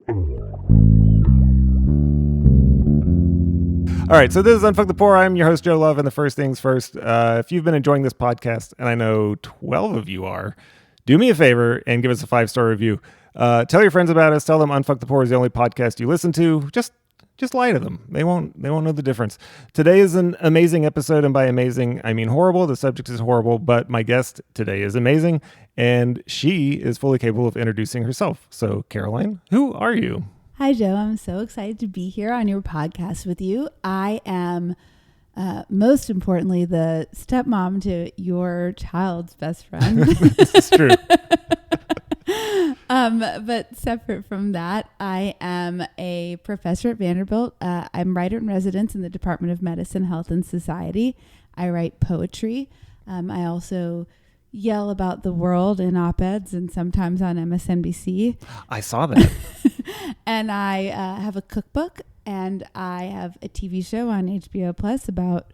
All right, so this is Unfuck the Poor. I'm your host, Joe Love, and the first things first, if you've been enjoying this podcast, and I know 12 of you are, do me a favor and give us a 5-star review. Tell your friends about us. Tell them Unfuck the Poor is the only podcast you listen to. Just lie to them. They won't know the difference. Today is an amazing episode, and by amazing, I mean horrible. The subject is horrible, but my guest today is amazing, and she is fully capable of introducing herself. So, Caroline, who are you? Hi, Joe. I'm so excited to be here on your podcast with you. I am, most importantly, the stepmom to your child's best friend. This is true. But separate from that, I am a professor at Vanderbilt. I'm writer in residence in the Department of Medicine, Health, and Society. I write poetry. I also yell about the world in op-eds and sometimes on MSNBC. I saw that. And I have a cookbook, and I have a TV show on HBO Plus about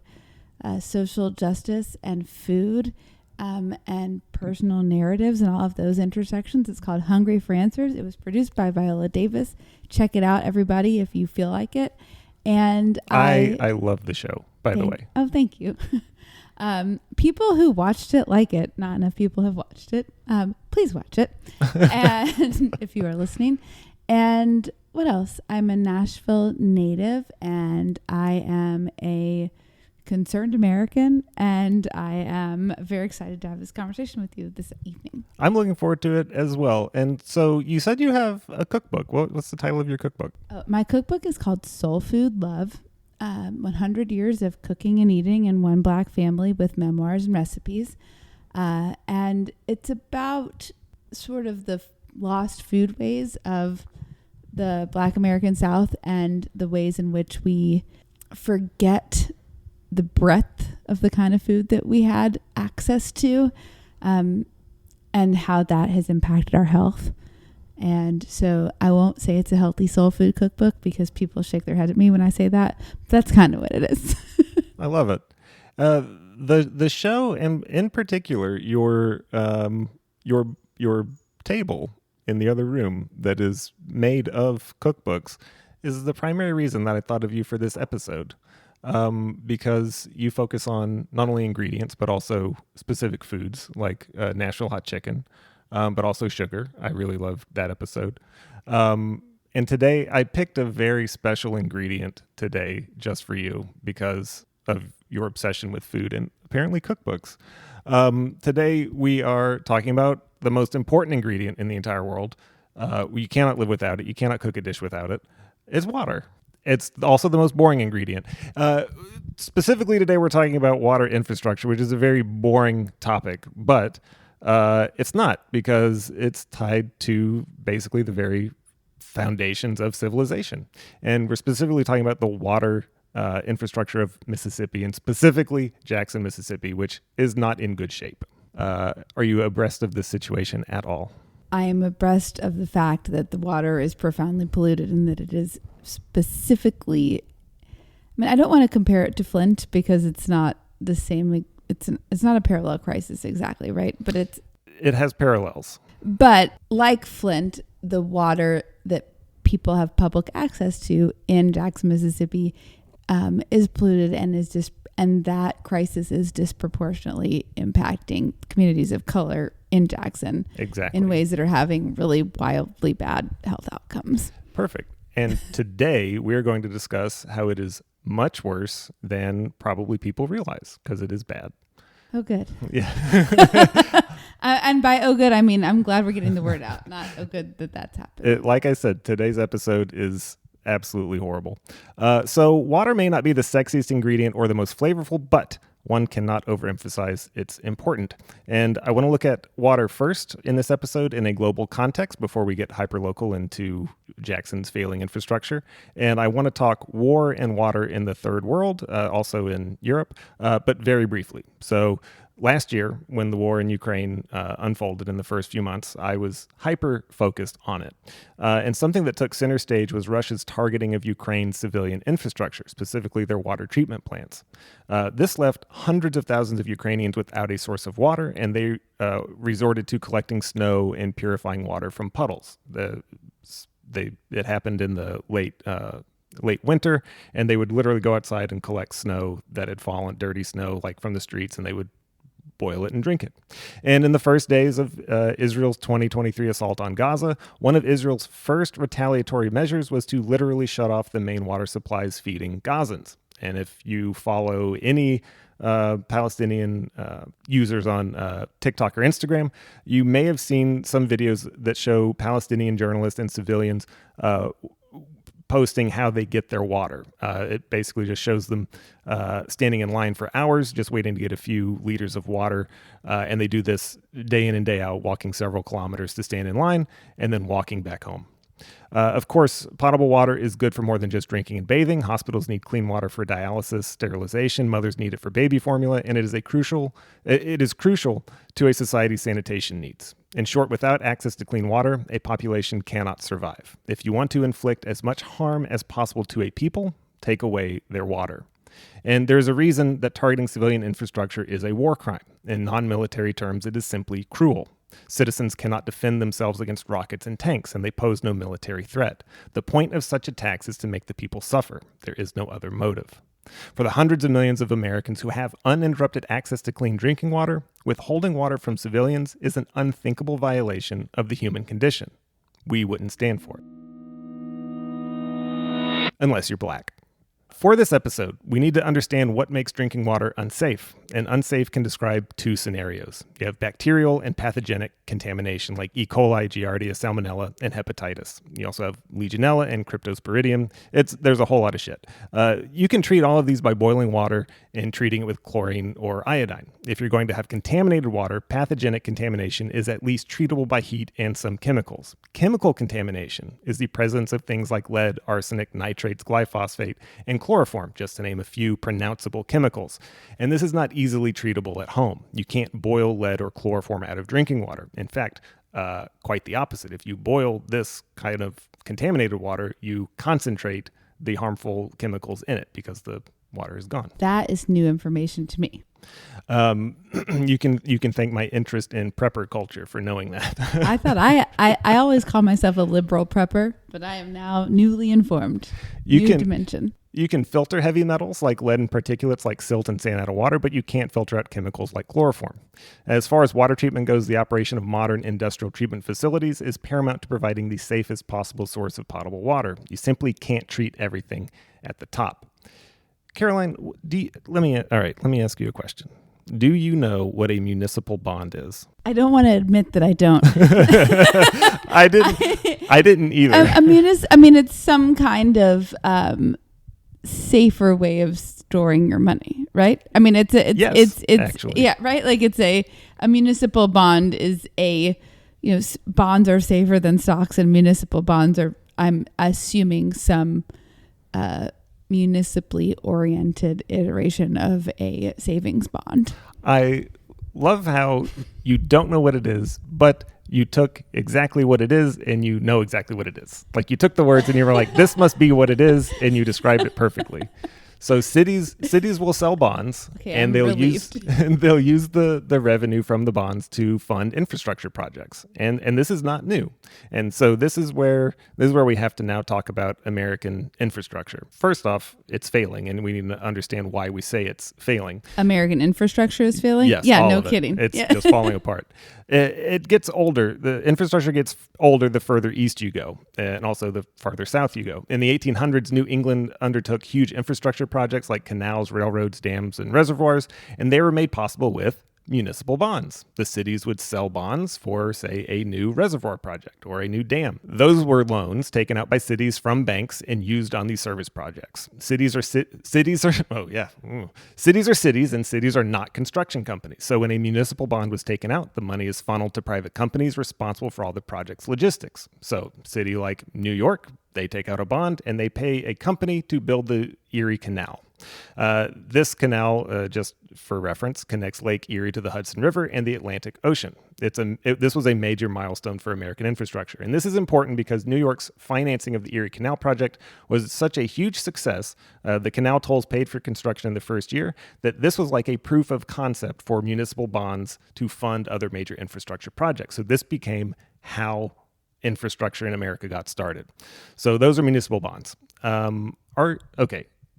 social justice and food and personal narratives and all of those intersections. It's called Hungry for Answers. It was produced by Viola Davis. Check it out, everybody, if you feel like it. And I love the show, by the way. Oh, thank you. People who watched it like it. Not enough people have watched it. Please watch it. And if you are listening. And what else? I'm a Nashville native, and I am a concerned American, and I am very excited to have this conversation with you this evening. I'm looking forward to it as well. And so you said you have a cookbook. What's the title of your cookbook? My cookbook is called Soul Food Love, 100 Years of Cooking and Eating in One Black Family with Memoirs and Recipes. And it's about sort of the lost food ways of the Black American South and the ways in which we forget the breadth of the kind of food that we had access to, and how that has impacted our health. And so I won't say it's a healthy soul food cookbook because people shake their head at me when I say that. But that's kind of what it is. I love it. The show, and in particular, your table in the other room that is made of cookbooks, is the primary reason that I thought of you for this episode. Because you focus on not only ingredients, but also specific foods like Nashville hot chicken, but also sugar. I really loved that episode. And today I picked a very special ingredient today just for you because of your obsession with food and apparently cookbooks. Today we are talking about the most important ingredient in the entire world. You cannot live without it. You cannot cook a dish without it. It's water. It's also the most boring ingredient. Specifically today, we're talking about water infrastructure, which is a very boring topic, but it's not, because it's tied to basically the very foundations of civilization. And we're specifically talking about the water infrastructure of Mississippi, and specifically Jackson, Mississippi, which is not in good shape. Are you abreast of this situation at all? I am abreast of the fact that the water is profoundly polluted and that it is specifically, I don't want to compare it to Flint because it's not the same. It's not a parallel crisis exactly, right? But it has parallels. But like Flint, the water that people have public access to in Jackson, Mississippi, is polluted and that crisis is disproportionately impacting communities of color in Jackson. Exactly. In ways that are having really wildly bad health outcomes. Perfect. And today we're going to discuss how it is much worse than probably people realize, because it is bad. Oh, good. Yeah. And by oh, good, I mean, I'm glad we're getting the word out. Not oh, good that that's happened. Like I said, today's episode is absolutely horrible. So water may not be the sexiest ingredient or the most flavorful, but one cannot overemphasize its important. And I want to look at water first in this episode in a global context before we get hyperlocal into Jackson's failing infrastructure. And I want to talk war and water in the third world, also in Europe, but very briefly. So last year, when the war in Ukraine unfolded in the first few months, I was hyper-focused on it. And something that took center stage was Russia's targeting of Ukraine's civilian infrastructure, specifically their water treatment plants. This left hundreds of thousands of Ukrainians without a source of water, and they resorted to collecting snow and purifying water from puddles. it happened in the late winter, and they would literally go outside and collect snow that had fallen, dirty snow, like from the streets, and they would boil it and drink it. And in the first days of Israel's 2023 assault on Gaza, one of Israel's first retaliatory measures was to literally shut off the main water supplies feeding Gazans. And if you follow any Palestinian users on TikTok or Instagram, you may have seen some videos that show Palestinian journalists and civilians posting how they get their water. It basically just shows them standing in line for hours, just waiting to get a few liters of water. And they do this day in and day out, walking several kilometers to stand in line and then walking back home. Of course, potable water is good for more than just drinking and bathing. Hospitals need clean water for dialysis, sterilization. Mothers need it for baby formula, and it is crucial to a society's sanitation needs. In short, without access to clean water, a population cannot survive. If you want to inflict as much harm as possible to a people, take away their water. And there's a reason that targeting civilian infrastructure is a war crime. In non-military terms, it is simply cruel. Citizens cannot defend themselves against rockets and tanks, and they pose no military threat. The point of such attacks is to make the people suffer. There is no other motive. For the hundreds of millions of Americans who have uninterrupted access to clean drinking water, withholding water from civilians is an unthinkable violation of the human condition. We wouldn't stand for it. Unless you're black. For this episode, we need to understand what makes drinking water unsafe. And unsafe can describe two scenarios. You have bacterial and pathogenic contamination like E. coli, Giardia, Salmonella, and hepatitis. You also have Legionella and Cryptosporidium. There's a whole lot of shit. You can treat all of these by boiling water and treating it with chlorine or iodine. If you're going to have contaminated water, pathogenic contamination is at least treatable by heat and some chemicals. Chemical contamination is the presence of things like lead, arsenic, nitrates, glyphosate, and chloroform, just to name a few pronounceable chemicals. And this is not easily treatable at home. You can't boil lead or chloroform out of drinking water. In fact, quite the opposite. If you boil this kind of contaminated water, you concentrate the harmful chemicals in it because the water is gone. That is new information to me. You can thank my interest in prepper culture for knowing that. I thought I always call myself a liberal prepper, but I am now newly informed. New dimension. You can filter heavy metals like lead and particulates like silt and sand out of water, but you can't filter out chemicals like chloroform. As far as water treatment goes, the operation of modern industrial treatment facilities is paramount to providing the safest possible source of potable water. You simply can't treat everything at the top. Caroline, let me ask you a question. Do you know what a municipal bond is? I don't want to admit that I don't. I didn't either. It's some kind of safer way of storing your money, right? I mean, it's actually. Yeah, right. Like a municipal bond is bonds are safer than stocks, and municipal bonds are, I'm assuming, some municipally oriented iteration of a savings bond. I love how you don't know what it is, but you took exactly what it is and you know exactly what it is. Like you took the words and you were like, this must be what it is, and you described it perfectly. So cities will sell bonds, and they'll use the revenue from the bonds to fund infrastructure projects. And this is not new. And so this is where we have to now talk about American infrastructure. First off, it's failing, and we need to understand why we say it's failing. American infrastructure is failing? Yes. Yeah, no kidding. It's just falling apart. It gets older. The infrastructure gets older the further east you go, and also the farther south you go. In the 1800s, New England undertook huge infrastructure projects like canals, railroads, dams, and reservoirs, and they were made possible with municipal bonds. The cities would sell bonds for, say, a new reservoir project or a new dam. Those were loans taken out by cities from banks and used on these service projects. Cities are cities, and cities are not construction companies. So when a municipal bond was taken out, the money is funneled to private companies responsible for all the project's logistics. So city like New York, they take out a bond and they pay a company to build the Erie Canal. This canal, just for reference, connects Lake Erie to the Hudson River and the Atlantic Ocean. This was a major milestone for American infrastructure. And this is important because New York's financing of the Erie Canal project was such a huge success, the canal tolls paid for construction in the first year, that this was like a proof of concept for municipal bonds to fund other major infrastructure projects. So this became how infrastructure in America got started. So those are municipal bonds. The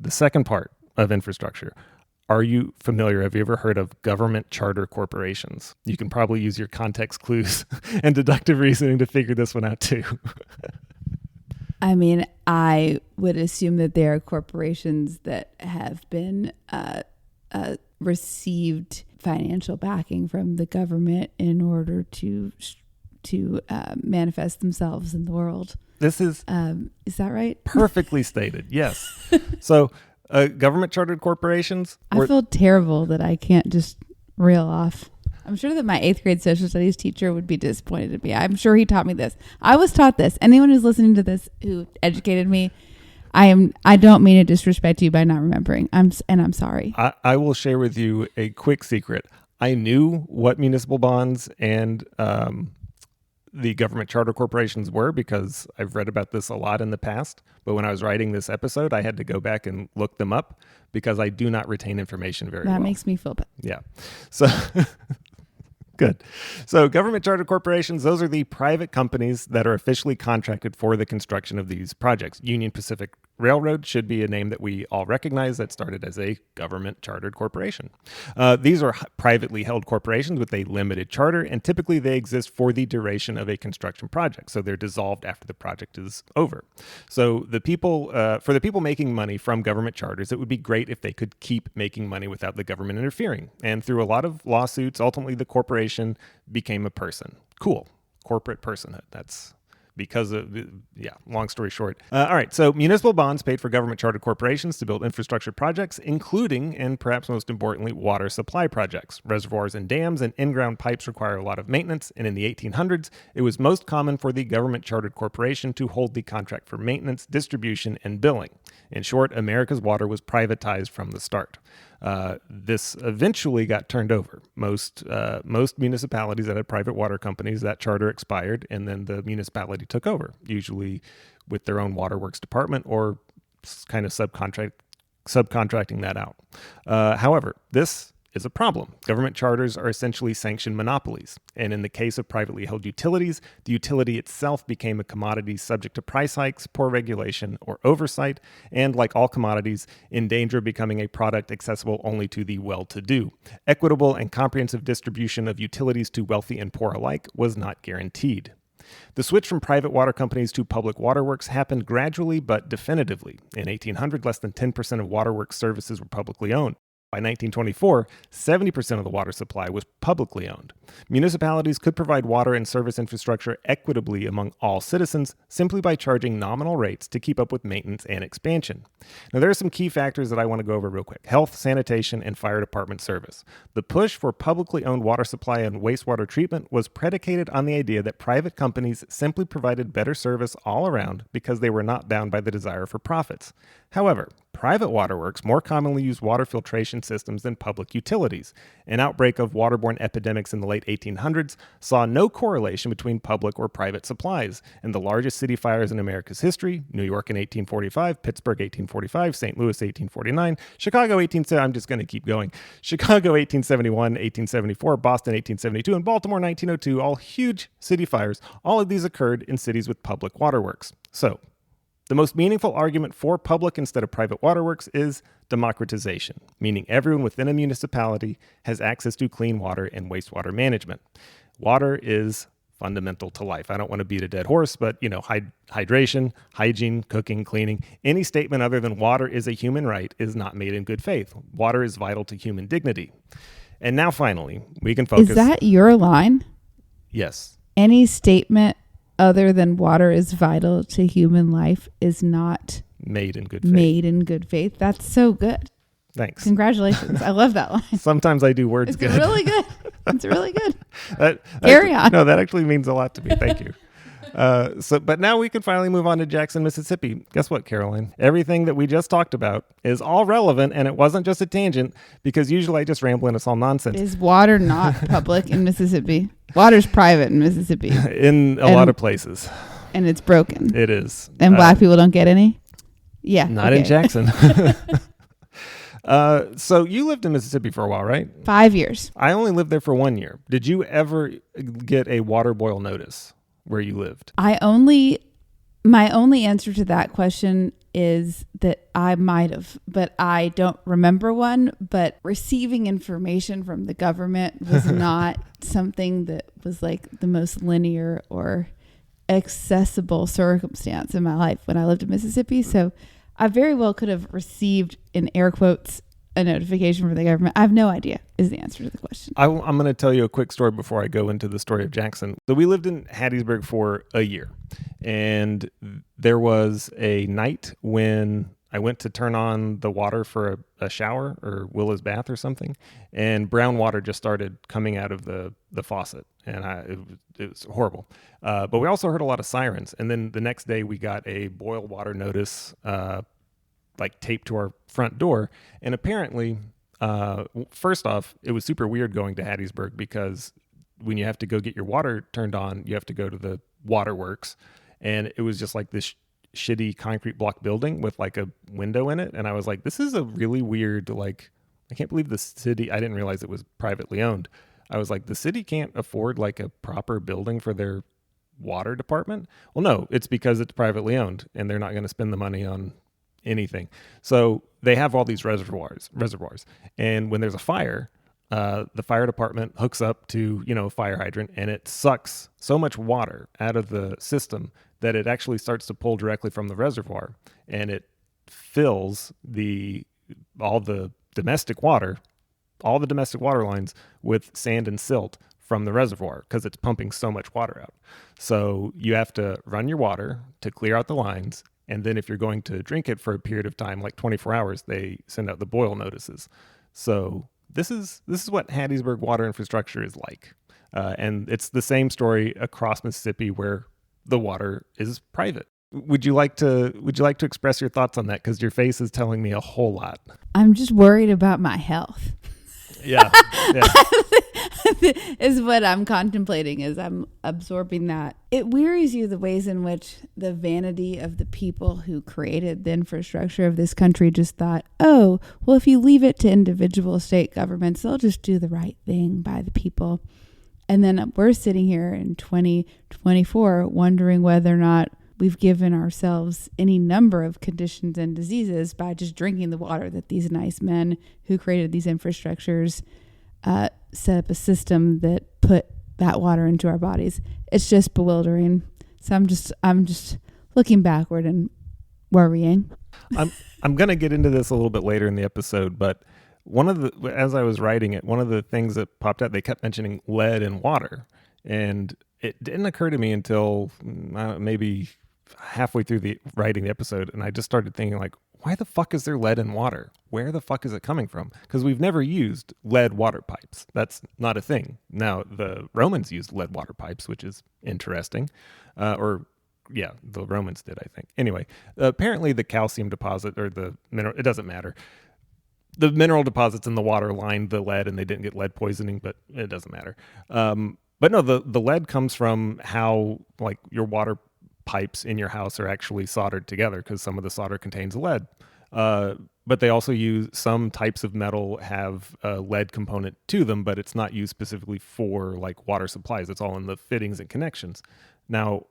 second part of infrastructure. Are you familiar? Have you ever heard of government charter corporations? You can probably use your context clues and deductive reasoning to figure this one out too. I mean, I would assume that there are corporations that have been received financial backing from the government in order to manifest themselves in the world. Is that right? Perfectly stated. Yes. So government chartered corporations. I feel terrible that I can't just reel off. I'm sure that my 8th grade social studies teacher would be disappointed in me. I'm sure he taught me this. I was taught this. Anyone who's listening to this who educated me, I don't mean to disrespect you by not remembering. I'm sorry. I will share with you a quick secret. I knew what municipal bonds and the government charter corporations were because I've read about this a lot in the past. But when I was writing this episode, I had to go back and look them up because I do not retain information very well. That makes me feel bad. Yeah. So good. So government charter corporations, those are the private companies that are officially contracted for the construction of these projects. Union Pacific Railroad should be a name that we all recognize that started as a government chartered corporation. These are privately held corporations with a limited charter, and typically they exist for the duration of a construction project. So they're dissolved after the project is over. So for the people making money from government charters, it would be great if they could keep making money without the government interfering. And through a lot of lawsuits, ultimately the corporation became a person. Cool. Corporate personhood. That's because of, long story short. All right, so municipal bonds paid for government chartered corporations to build infrastructure projects, including, and perhaps most importantly, water supply projects. Reservoirs and dams and in-ground pipes require a lot of maintenance, and in the 1800s, it was most common for the government chartered corporation to hold the contract for maintenance, distribution, and billing. In short, America's water was privatized from the start. This eventually got turned over. Most municipalities that had private water companies, that charter expired, and then the municipality took over, usually with their own waterworks department or kind of subcontracting that out. However, this is a problem. Government charters are essentially sanctioned monopolies. And in the case of privately held utilities, the utility itself became a commodity subject to price hikes, poor regulation, or oversight, and like all commodities, in danger of becoming a product accessible only to the well-to-do. Equitable and comprehensive distribution of utilities to wealthy and poor alike was not guaranteed. The switch from private water companies to public waterworks happened gradually but definitively. In 1800, less than 10% of waterworks services were publicly owned. By 1924, 70% of the water supply was publicly owned. Municipalities could provide water and service infrastructure equitably among all citizens simply by charging nominal rates to keep up with maintenance and expansion. Now, there are some key factors that I want to go over real quick. Health, sanitation, and fire department service. The push for publicly owned water supply and wastewater treatment was predicated on the idea that private companies simply provided better service all around because they were not bound by the desire for profits. However, private waterworks more commonly use water filtration systems than public utilities. An outbreak of waterborne epidemics in the late 1800s saw no correlation between public or private supplies, and the largest city fires in America's history, New York in 1845, Pittsburgh 1845, St. Louis 1849, Chicago 1870, I'm just going to keep going, Chicago 1871, 1874, Boston 1872, and Baltimore 1902, all huge city fires. All of these occurred in cities with public waterworks. So, the most meaningful argument for public instead of private waterworks is democratization, meaning everyone within a municipality has access to clean water and wastewater management. Water is fundamental to life. I don't want to beat a dead horse, but hydration, hygiene, cooking, cleaning, any statement other than water is a human right is not made in good faith. Water is vital to human dignity. And now finally, we can focus. Is that your line? Yes. Any statement other than water is vital to human life is not made in good faith. Made in good faith. That's so good. Thanks. Congratulations. I love that line. Sometimes I do words good. It's really good. It's really good. Carry on. No, that actually means a lot to me. Thank you. But now we can finally move on to Jackson, Mississippi. Guess what, Caroline? Everything that we just talked about is all relevant, and it wasn't just a tangent, because usually I just ramble and it's all nonsense. Is water not public in Mississippi? Water's private in Mississippi. In a lot of places. And it's broken. It is. And black people don't get any? Yeah. Not in Jackson. So you lived in Mississippi for a while, right? 5 years. I only lived there for 1 year. Did you ever get a water boil notice? where you lived? My only answer to that question is that I might have, but I don't remember one. But receiving information from the government was not something that was like the most linear or accessible circumstance in my life when I lived in Mississippi. So I very well could have received, in air quotes, a notification from the government. I have no idea is the answer to the question. I'm going to tell you a quick story before I go into the story of Jackson. So we lived in Hattiesburg for a year, and there was a night when I went to turn on the water for a shower or Willa's bath or something, and brown water just started coming out of the faucet, and it was horrible. But we also heard a lot of sirens, and then the next day we got a boil water notice like taped to our front door. And apparently, first off, it was super weird going to Hattiesburg because when you have to go get your water turned on, you have to go to the waterworks. And it was just like this shitty concrete block building with like a window in it. And I was like, this is a really weird, like, I can't believe the city, I didn't realize it was privately owned. I was like, the city can't afford like a proper building for their water department. Well, no, it's because it's privately owned and they're not going to spend the money on anything. So they have all these reservoirs. And when there's a fire, the fire department hooks up to, a fire hydrant, and it sucks so much water out of the system that it actually starts to pull directly from the reservoir, and it fills all the domestic water lines with sand and silt from the reservoir because it's pumping so much water out. So you have to run your water to clear out the lines. And then if you're going to drink it for a period of time, like 24 hours, they send out the boil notices. So this is what Hattiesburg water infrastructure is like. And it's the same story across Mississippi where the water is private. Would you like to express your thoughts on that? Because your face is telling me a whole lot. I'm just worried about my health. Yeah. Is what I'm contemplating as I'm absorbing that. It wearies you the ways in which the vanity of the people who created the infrastructure of this country just thought, oh, well, if you leave it to individual state governments, they'll just do the right thing by the people. And then we're sitting here in 2024 wondering whether or not we've given ourselves any number of conditions and diseases by just drinking the water that these nice men who created these infrastructures set up a system that put that water into our bodies. It's just bewildering. So I'm just looking backward and worrying. I'm going to get into this a little bit later in the episode, but as I was writing it, one of the things that popped out, they kept mentioning lead in water, and it didn't occur to me until maybe halfway through writing the episode, and I just started thinking, like, why the fuck is there lead in water? Where the fuck is it coming from? Because we've never used lead water pipes. That's not a thing. Now, the Romans used lead water pipes, which is interesting. The Romans did, I think. Anyway, apparently the calcium deposit or the mineral, it doesn't matter. The mineral deposits in the water lined the lead and they didn't get lead poisoning, but it doesn't matter. But no, the lead comes from how, like, your water pipes in your house are actually soldered together because some of the solder contains lead. But they also use some types of metal have a lead component to them, but it's not used specifically for like water supplies. It's all in the fittings and connections. Now,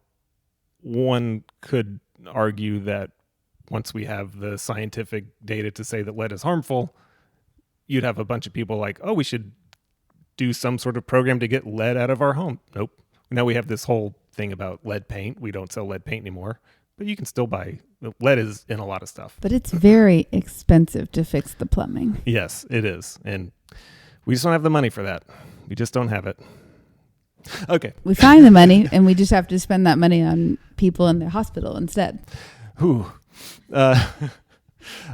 one could argue that once we have the scientific data to say that lead is harmful, you'd have a bunch of people like, oh, we should do some sort of program to get lead out of our home. Nope. Now we have this whole thing about lead paint. We don't sell lead paint anymore, but you can still buy lead is in a lot of stuff. But it's very expensive to fix the plumbing. Yes, it is. And we just don't have the money for that. We just don't have it. Okay. We find the money and we just have to spend that money on people in the hospital instead. Whew. All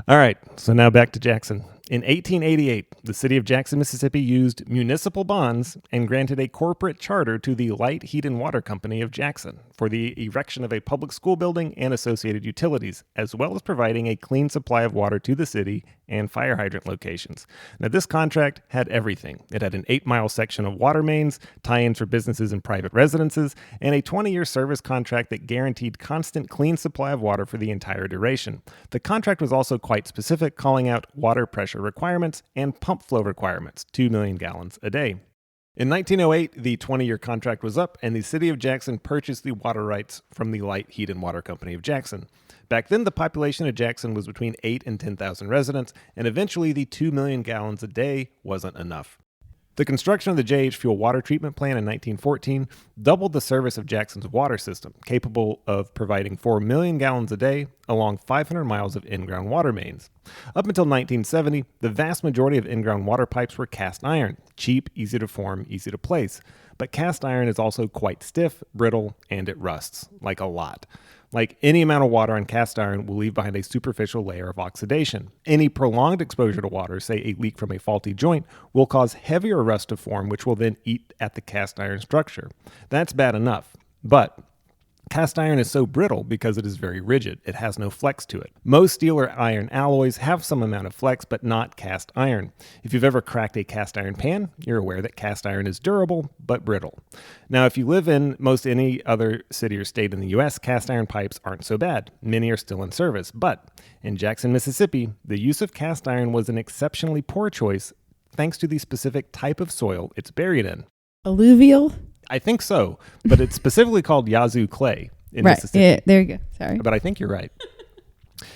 right. So now back to Jackson. In 1888, the city of Jackson, Mississippi used municipal bonds and granted a corporate charter to the Light, Heat, and Water Company of Jackson for the erection of a public school building and associated utilities, as well as providing a clean supply of water to the city and fire hydrant locations. Now, this contract had everything. It had an 8-mile section of water mains, tie-ins for businesses and private residences, and a 20-year service contract that guaranteed constant clean supply of water for the entire duration. The contract was also quite specific, calling out water pressure requirements and pump flow requirements, 2 million gallons a day. In 1908, the 20-year contract was up, and the city of Jackson purchased the water rights from the Light, Heat, and Water Company of Jackson. Back then, the population of Jackson was between 8 and 10,000 residents, and eventually the 2 million gallons a day wasn't enough. The construction of the J.H. Fuel water treatment plant in 1914 doubled the service of Jackson's water system, capable of providing 4 million gallons a day along 500 miles of in-ground water mains. Up until 1970, the vast majority of in-ground water pipes were cast iron, cheap, easy to form, easy to place. But cast iron is also quite stiff, brittle, and it rusts, like a lot. Like any amount of water on cast iron will leave behind a superficial layer of oxidation. Any prolonged exposure to water, say a leak from a faulty joint, will cause heavier rust to form, which will then eat at the cast iron structure. That's bad enough. But cast iron is so brittle because it is very rigid. It has no flex to it. Most steel or iron alloys have some amount of flex, but not cast iron. If you've ever cracked a cast iron pan, you're aware that cast iron is durable, but brittle. Now, if you live in most any other city or state in the U.S., cast iron pipes aren't so bad. Many are still in service. But in Jackson, Mississippi, the use of cast iron was an exceptionally poor choice thanks to the specific type of soil it's buried in. Alluvial? I think so, but it's specifically called Yazoo clay in Right. Mississippi. Yeah, there you go. Sorry. But I think you're right.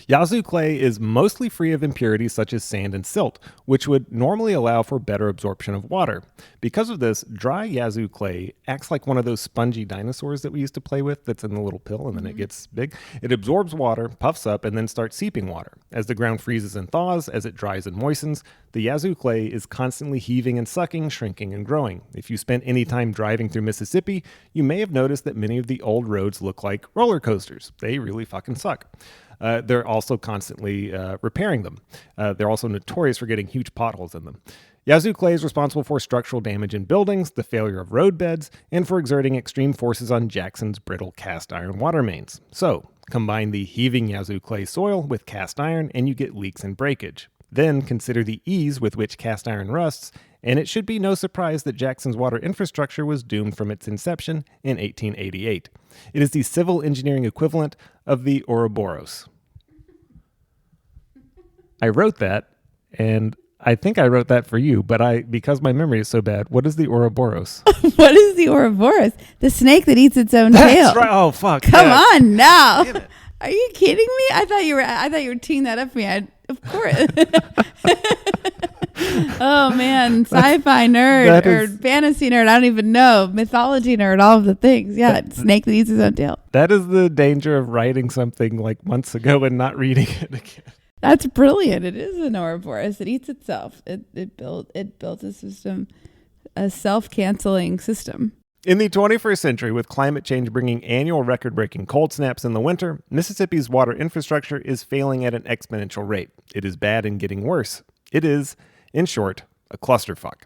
Yazoo clay is mostly free of impurities such as sand and silt, which would normally allow for better absorption of water. Because of this, dry Yazoo clay acts like one of those spongy dinosaurs that we used to play with that's in the little pill and then it gets big. It absorbs water, puffs up, and then starts seeping water. As the ground freezes and thaws, as it dries and moistens, the Yazoo clay is constantly heaving and sucking, shrinking and growing. If you spent any time driving through Mississippi, you may have noticed that many of the old roads look like roller coasters. They really fucking suck. They're also constantly repairing them. They're also notorious for getting huge potholes in them. Yazoo clay is responsible for structural damage in buildings, the failure of road beds, and for exerting extreme forces on Jackson's brittle cast iron water mains. So, combine the heaving Yazoo clay soil with cast iron and you get leaks and breakage. Then consider the ease with which cast iron rusts, and it should be no surprise that Jackson's water infrastructure was doomed from its inception in 1888. It is the civil engineering equivalent of the Ouroboros. I wrote that, and I think I wrote that for you, but because my memory is so bad, what is the Ouroboros? What is the Ouroboros? The snake that eats its own tail. That's right. Oh, fuck. Come on now. Damn it. Are you kidding me? I thought you were teeing that up for me. Of course. Oh man, sci-fi nerd or fantasy nerd. I don't even know. Mythology nerd, all of the things. Yeah, snake that eats his own tail. That is the danger of writing something like months ago and not reading it again. That's brilliant. It is an Ouroboros. It eats itself. It built a system, a self-canceling system. In the 21st century, with climate change bringing annual record-breaking cold snaps in the winter, Mississippi's water infrastructure is failing at an exponential rate. It is bad and getting worse. It is, in short, a clusterfuck.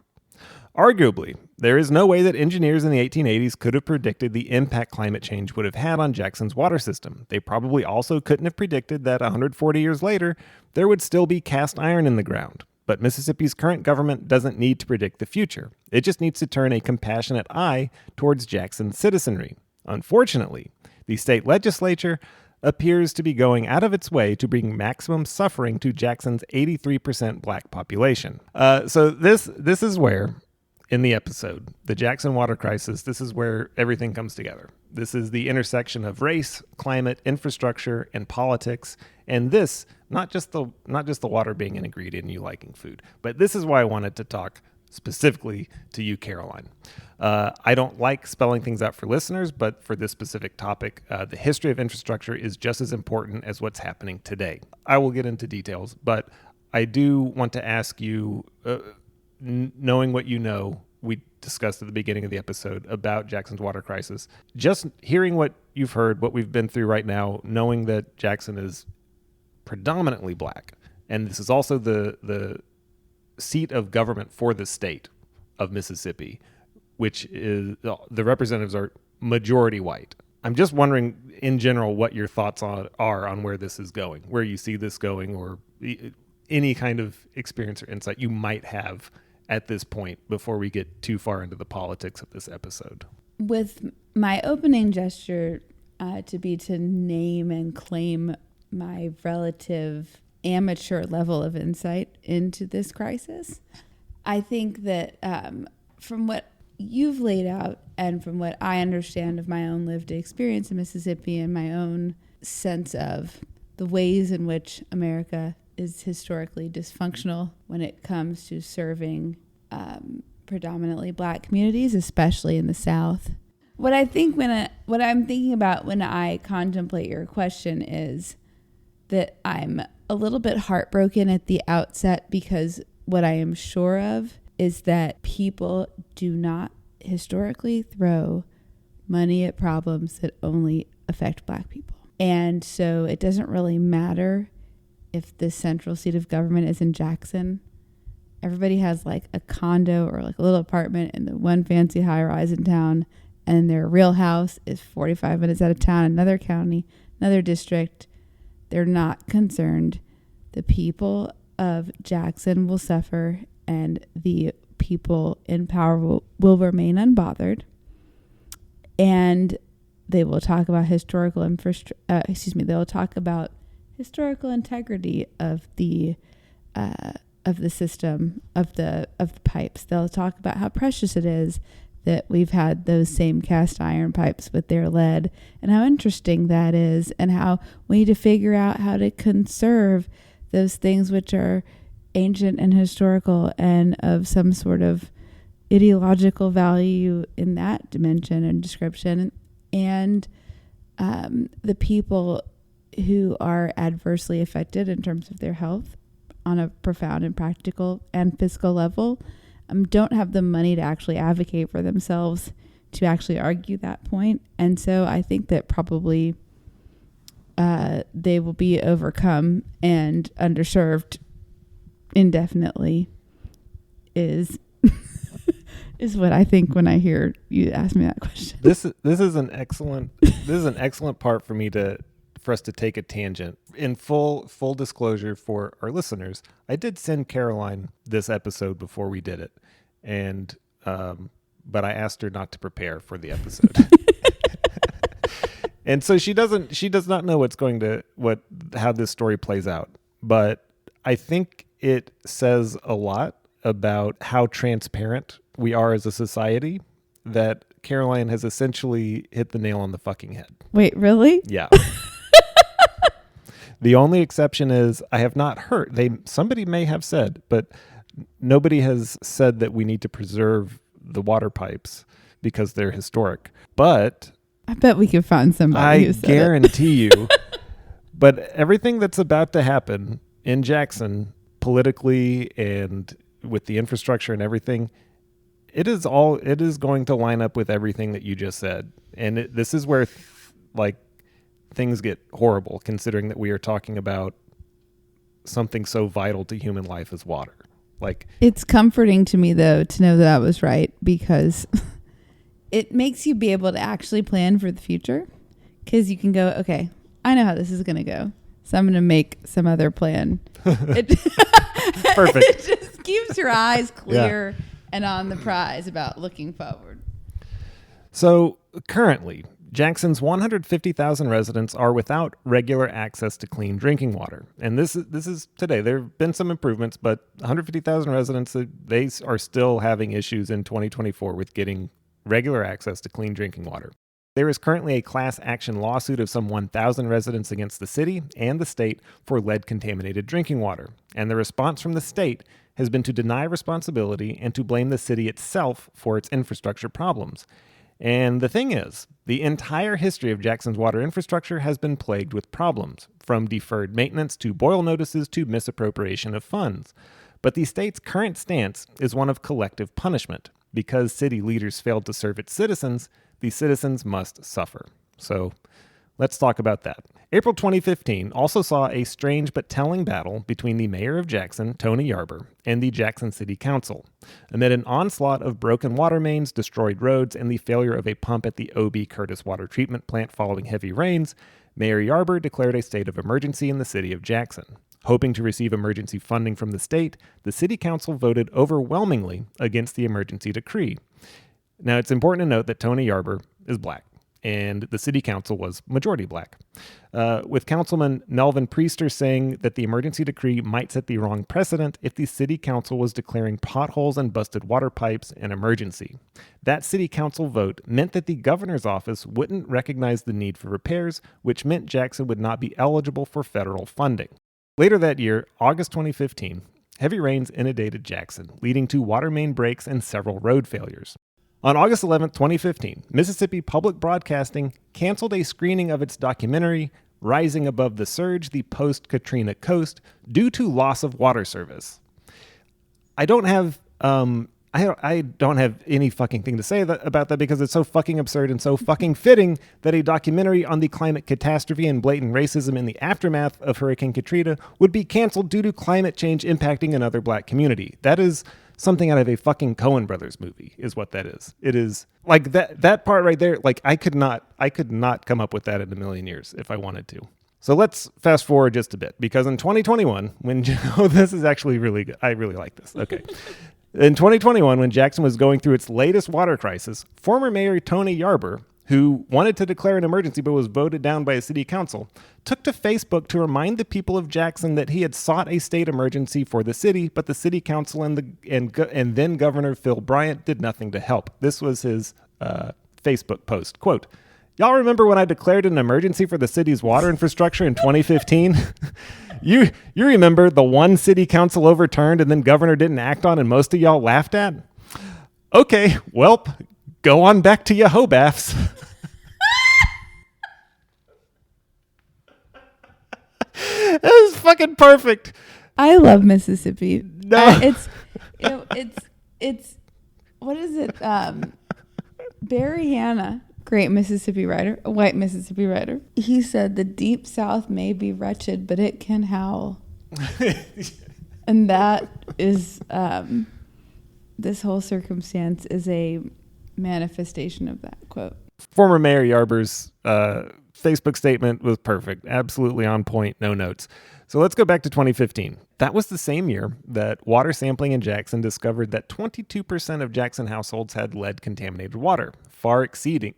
Arguably, there is no way that engineers in the 1880s could have predicted the impact climate change would have had on Jackson's water system. They probably also couldn't have predicted that 140 years later, there would still be cast iron in the ground. But Mississippi's current government doesn't need to predict the future. It just needs to turn a compassionate eye towards Jackson's citizenry. Unfortunately, the state legislature appears to be going out of its way to bring maximum suffering to Jackson's 83% black population. So this is where, in the episode, the Jackson water crisis, this is where everything comes together. This is the intersection of race, climate, infrastructure, and politics. And this, not just the water being an ingredient and you liking food, but this is why I wanted to talk specifically to you, Caroline. I don't like spelling things out for listeners, but for this specific topic, the history of infrastructure is just as important as what's happening today. I will get into details, but I do want to ask you, knowing what you know, we discussed at the beginning of the episode about Jackson's water crisis, just hearing what you've heard, what we've been through right now, knowing that Jackson is predominantly black, and this is also the seat of government for the state of Mississippi, which is the representatives are majority white. I'm just wondering, in general, what your thoughts are on where this is going, where you see this going, or any kind of experience or insight you might have at this point before we get too far into the politics of this episode. With my opening gesture to name and claim my relative amateur level of insight into this crisis, I think that from what you've laid out, and from what I understand of my own lived experience in Mississippi and my own sense of the ways in which America is historically dysfunctional when it comes to serving predominantly Black communities, especially in the South. What I'm thinking about when I contemplate your question is that I'm a little bit heartbroken at the outset, because what I am sure of is that people do not historically throw money at problems that only affect Black people. And so it doesn't really matter if the central seat of government is in Jackson. Everybody has like a condo or like a little apartment in the one fancy high rise in town, and their real house is 45 minutes out of town, another county, another district. They're not concerned. The people of Jackson will suffer, and the people in power will remain unbothered. And they will talk about they will talk about historical integrity of the system, of the pipes. They'll talk about how precious it is that we've had those same cast iron pipes with their lead, and how interesting that is, and how we need to figure out how to conserve those things which are ancient and historical and of some sort of ideological value in that dimension and description. And the people who are adversely affected in terms of their health on a profound and practical and fiscal level don't have the money to actually advocate for themselves to actually argue that point. And so I think that probably they will be overcome and underserved indefinitely is what I think when I hear you ask me that question. This is an excellent part for us to take a tangent. In full disclosure for our listeners, I did send Caroline this episode before we did it, and but I asked her not to prepare for the episode. And so she does not know how this story plays out. But I think it says a lot about how transparent we are as a society, that Caroline has essentially hit the nail on the fucking head. Wait, really? Yeah. The only exception is I have not heard. Somebody may have said, but nobody has said that we need to preserve the water pipes because they're historic. But I bet we could find somebody who said guarantee you. But everything that's about to happen in Jackson, politically and with the infrastructure and everything, it is going to line up with everything that you just said. And this is where things get horrible, considering that we are talking about something so vital to human life as water. It's comforting to me, though, to know that I was right, because it makes you be able to actually plan for the future, because you can go, okay, I know how this is going to go, so I'm going to make some other plan. Perfect. It just keeps your eyes clear and on the prize about looking forward. So currently, Jackson's 150,000 residents are without regular access to clean drinking water. And this is today. There have been some improvements, but 150,000 residents, they are still having issues in 2024 with getting regular access to clean drinking water. There is currently a class action lawsuit of some 1,000 residents against the city and the state for lead-contaminated drinking water. And the response from the state has been to deny responsibility and to blame the city itself for its infrastructure problems. And the thing is, the entire history of Jackson's water infrastructure has been plagued with problems, from deferred maintenance to boil notices to misappropriation of funds. But the state's current stance is one of collective punishment. Because city leaders failed to serve its citizens, the citizens must suffer. So let's talk about that. April 2015 also saw a strange but telling battle between the mayor of Jackson, Tony Yarber, and the Jackson City Council. Amid an onslaught of broken water mains, destroyed roads, and the failure of a pump at the O.B. Curtis Water Treatment Plant following heavy rains, Mayor Yarber declared a state of emergency in the city of Jackson. Hoping to receive emergency funding from the state, the city council voted overwhelmingly against the emergency decree. Now, it's important to note that Tony Yarber is Black, and the city council was majority black. With Councilman Melvin Priester saying that the emergency decree might set the wrong precedent if the city council was declaring potholes and busted water pipes an emergency. That city council vote meant that the governor's office wouldn't recognize the need for repairs, which meant Jackson would not be eligible for federal funding. Later that year, August 2015, heavy rains inundated Jackson, leading to water main breaks and several road failures. On August 11, 2015, Mississippi Public Broadcasting canceled a screening of its documentary, Rising Above the Surge, the Post-Katrina Coast, due to loss of water service. I don't have any fucking thing to say about that because it's so fucking absurd and so fucking fitting that a documentary on the climate catastrophe and blatant racism in the aftermath of Hurricane Katrina would be canceled due to climate change impacting another black community. That is something out of a fucking Coen Brothers movie, is what that is. It is like that part right there. Like I could not come up with that in a million years if I wanted to. So let's fast forward just a bit, because in 2021, this is actually really good. I really like this. Okay. In 2021, when Jackson was going through its latest water crisis, former Mayor Tony Yarber, who wanted to declare an emergency but was voted down by a city council, took to Facebook to remind the people of Jackson that he had sought a state emergency for the city, but the city council and then Governor Phil Bryant did nothing to help. This was his Facebook post. Quote, "Y'all remember when I declared an emergency for the city's water infrastructure in 2015? You remember the one city council overturned and then governor didn't act on and most of y'all laughed at? Okay, welp, go on back to your Hobaths." That is fucking perfect. I love Mississippi. No. It's what is it? Barry Hanna, great Mississippi writer, a white Mississippi writer. He said the deep South may be wretched, but it can howl. And that is, this whole circumstance is a manifestation of that quote. Former Mayor Yarber's Facebook statement was perfect. Absolutely on point, no notes. So let's go back to 2015. That was the same year that water sampling in Jackson discovered that 22% of Jackson households had lead-contaminated water, far exceeding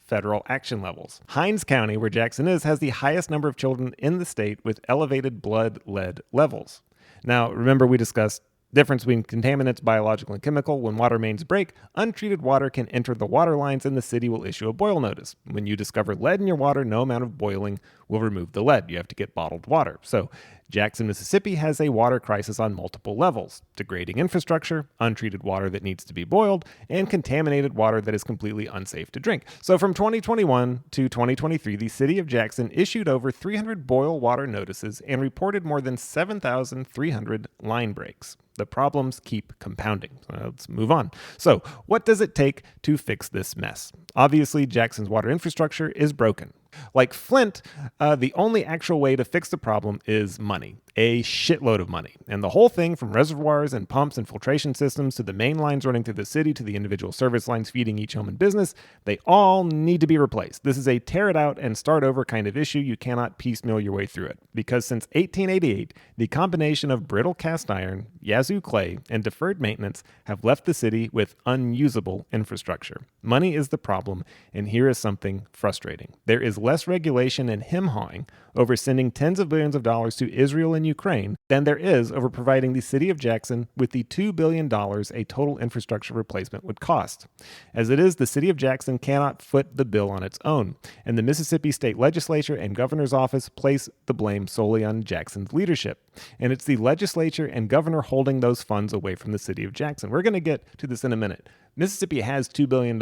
federal action levels. Hinds County, where Jackson is, has the highest number of children in the state with elevated blood lead levels. Now, remember we discussed difference between contaminants, biological and chemical. When water mains break, untreated water can enter the water lines and the city will issue a boil notice. When you discover lead in your water, no amount of boiling will remove the lead. You have to get bottled water. So Jackson, Mississippi has a water crisis on multiple levels: degrading infrastructure, untreated water that needs to be boiled, and contaminated water that is completely unsafe to drink. So from 2021 to 2023, the city of Jackson issued over 300 boil water notices and reported more than 7,300 line breaks. The problems keep compounding. Let's move on. So what does it take to fix this mess? Obviously, Jackson's water infrastructure is broken. Like Flint, the only actual way to fix the problem is money. A shitload of money. And the whole thing, from reservoirs and pumps and filtration systems to the main lines running through the city to the individual service lines feeding each home and business, they all need to be replaced. This is a tear it out and start over kind of issue. You cannot piecemeal your way through it. Because since 1888, the combination of brittle cast iron, Yazoo clay, and deferred maintenance have left the city with unusable infrastructure. Money is the problem, and here is something frustrating. There is less regulation and hem-hawing over sending tens of billions of dollars to Israel and Ukraine than there is over providing the city of Jackson with the $2 billion a total infrastructure replacement would cost. As it is, the city of Jackson cannot foot the bill on its own, and the Mississippi State Legislature and Governor's Office place the blame solely on Jackson's leadership. And it's the legislature and governor holding those funds away from the city of Jackson. We're going to get to this in a minute. Mississippi has $2 billion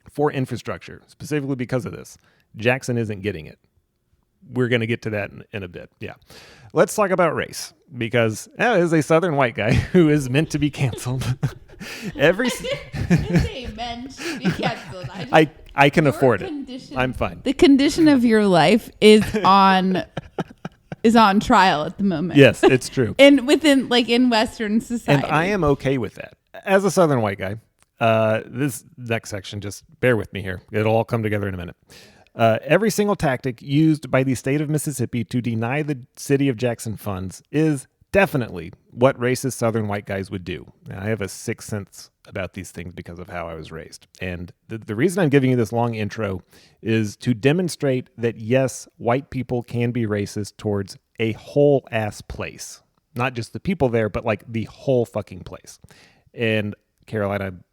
for infrastructure, specifically because of this. Jackson isn't getting it. We're going to get to that in a bit. Yeah. Let's talk about race, because as a Southern white guy who is meant to be canceled, I can afford it. I'm fine. The condition of your life is on trial at the moment. Yes, it's true. And within, like, in Western society. And I am okay with that. As a Southern white guy, this next section, just bear with me here. It'll all come together in a minute. Every single tactic used by the state of Mississippi to deny the city of Jackson funds is definitely what racist Southern white guys would do. And I have a sixth sense about these things because of how I was raised. And the reason I'm giving you this long intro is to demonstrate that, yes, white people can be racist towards a whole ass place. Not just the people there, but like the whole fucking place. And Caroline,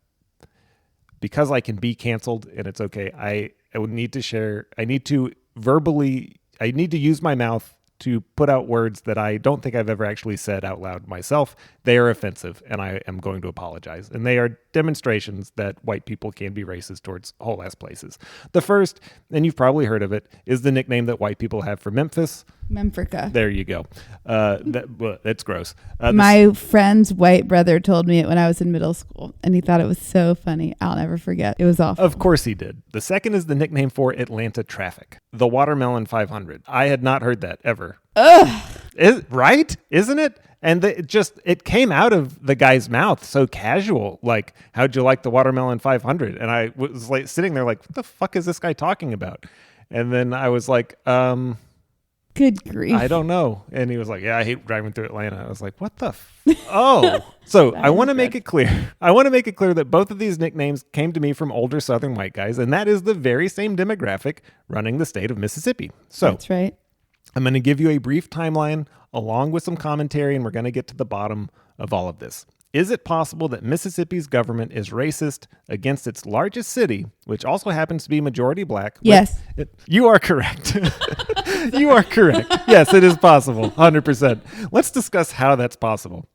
because I can be canceled and it's okay, I would need to share, I need to use my mouth to put out words that I don't think I've ever actually said out loud myself. They are offensive, and I am going to apologize. And they are demonstrations that white people can be racist towards whole ass places. The first, and you've probably heard of it, is the nickname that white people have for Memphis. Memphrica. There you go. That's gross. My friend's white brother told me it when I was in middle school, and he thought it was so funny. I'll never forget. It was awful. Of course he did. The second is the nickname for Atlanta traffic, the Watermelon 500. I had not heard that ever. Ugh. Right? Isn't it? And it came out of the guy's mouth so casual, like, how'd you like the Watermelon 500? And I was like sitting there like, what the fuck is this guy talking about? And then I was like, good grief. I don't know. And he was like, yeah, I hate driving through Atlanta. I was like, what the oh. So I want to make it clear. I want to make it clear that both of these nicknames came to me from older Southern white guys, and that is the very same demographic running the state of Mississippi. So that's right. I'm going to give you a brief timeline along with some commentary, and we're going to get to the bottom of all of this. Is it possible that Mississippi's government is racist against its largest city, which also happens to be majority black? Yes. You are correct. You are correct. Yes, it is possible. 100%. Let's discuss how that's possible.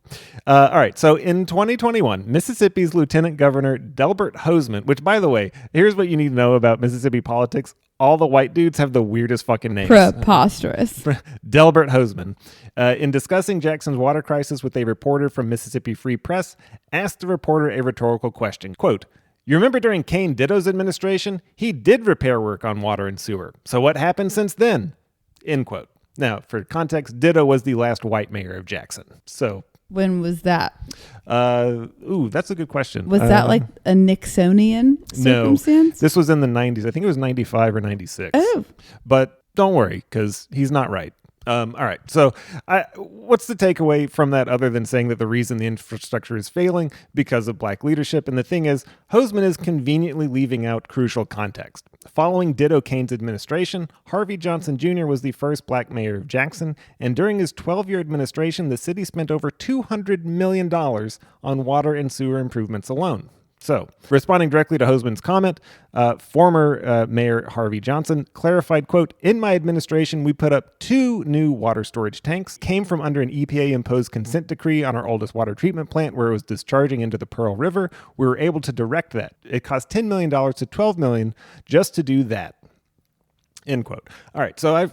All right. So in 2021, Mississippi's Lieutenant Governor Delbert Hosemann, which, by the way, here's what you need to know about Mississippi politics. All the white dudes have the weirdest fucking names. Preposterous. Delbert Hosemann, in discussing Jackson's water crisis with a reporter from Mississippi Free Press, asked the reporter a rhetorical question. Quote, you remember during Kane Ditto's administration? He did repair work on water and sewer. So what happened since then? End quote. Now, for context, Ditto was the last white mayor of Jackson. So when was that? That's a good question. Was that like a Nixonian circumstance? No, this was in the 90s. I think it was 95 or 96. Oh. But don't worry, because he's not right. All right. So what's the takeaway from that other than saying that the reason the infrastructure is failing because of black leadership? And the thing is, Hosemann is conveniently leaving out crucial context. Following Ditto Kane's administration, Harvey Johnson Jr. was the first black mayor of Jackson, and during his 12-year administration, the city spent over $200 million on water and sewer improvements alone. So, responding directly to Hosemann's comment, former Mayor Harvey Johnson clarified, quote, in my administration, we put up 2 new water storage tanks, came from under an EPA-imposed consent decree on our oldest water treatment plant where it was discharging into the Pearl River. We were able to direct that. It cost $10 million to $12 million just to do that, end quote. All right, so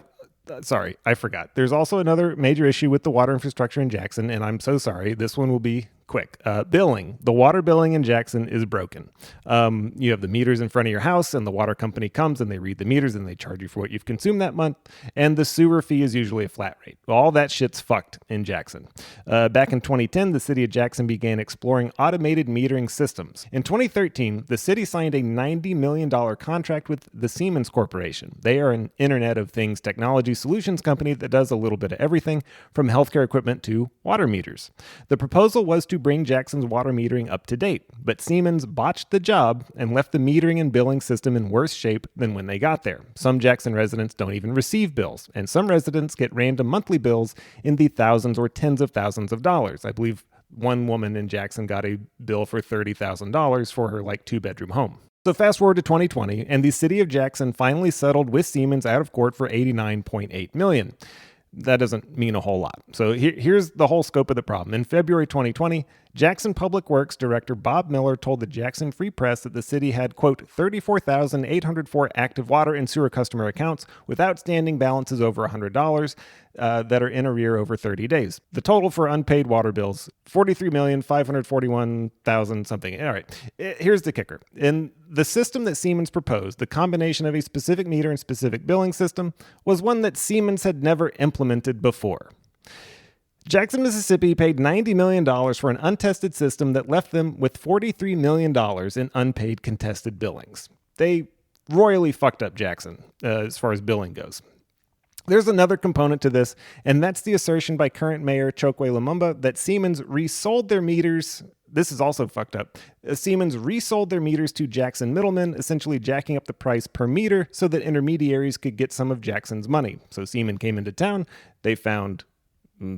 sorry, I forgot. There's also another major issue with the water infrastructure in Jackson, and I'm so sorry. This one will be quick. Billing. The water billing in Jackson is broken. You have the meters in front of your house, and the water company comes and they read the meters and they charge you for what you've consumed that month. And the sewer fee is usually a flat rate. All that shit's fucked in Jackson. Back in 2010, the city of Jackson began exploring automated metering systems. In 2013, the city signed a $90 million contract with the Siemens Corporation. They are an Internet of Things technology solutions company that does a little bit of everything from healthcare equipment to water meters. The proposal was to bring Jackson's water metering up to date, but Siemens botched the job and left the metering and billing system in worse shape than when they got there. Some Jackson residents don't even receive bills, and some residents get random monthly bills in the thousands or tens of thousands of dollars. I believe one woman in Jackson got a bill for $30,000 for her 2-bedroom home. So fast forward to 2020, and the city of Jackson finally settled with Siemens out of court for $89.8 million. That doesn't mean a whole lot. So here's the whole scope of the problem. In February 2020, Jackson Public Works Director Bob Miller told the Jackson Free Press that the city had, quote, 34,804 active water and sewer customer accounts with outstanding balances over $100 that are in arrear over 30 days. The total for unpaid water bills, $43,541,000 something. All right, here's the kicker. In the system that Siemens proposed, the combination of a specific meter and specific billing system was one that Siemens had never implemented before. Jackson, Mississippi paid $90 million for an untested system that left them with $43 million in unpaid contested billings. They royally fucked up Jackson as far as billing goes. There's another component to this, and that's the assertion by current mayor Chokwe Lumumba that Siemens resold their meters. This is also fucked up. Siemens resold their meters to Jackson middlemen, essentially jacking up the price per meter so that intermediaries could get some of Jackson's money. So Siemens came into town. They found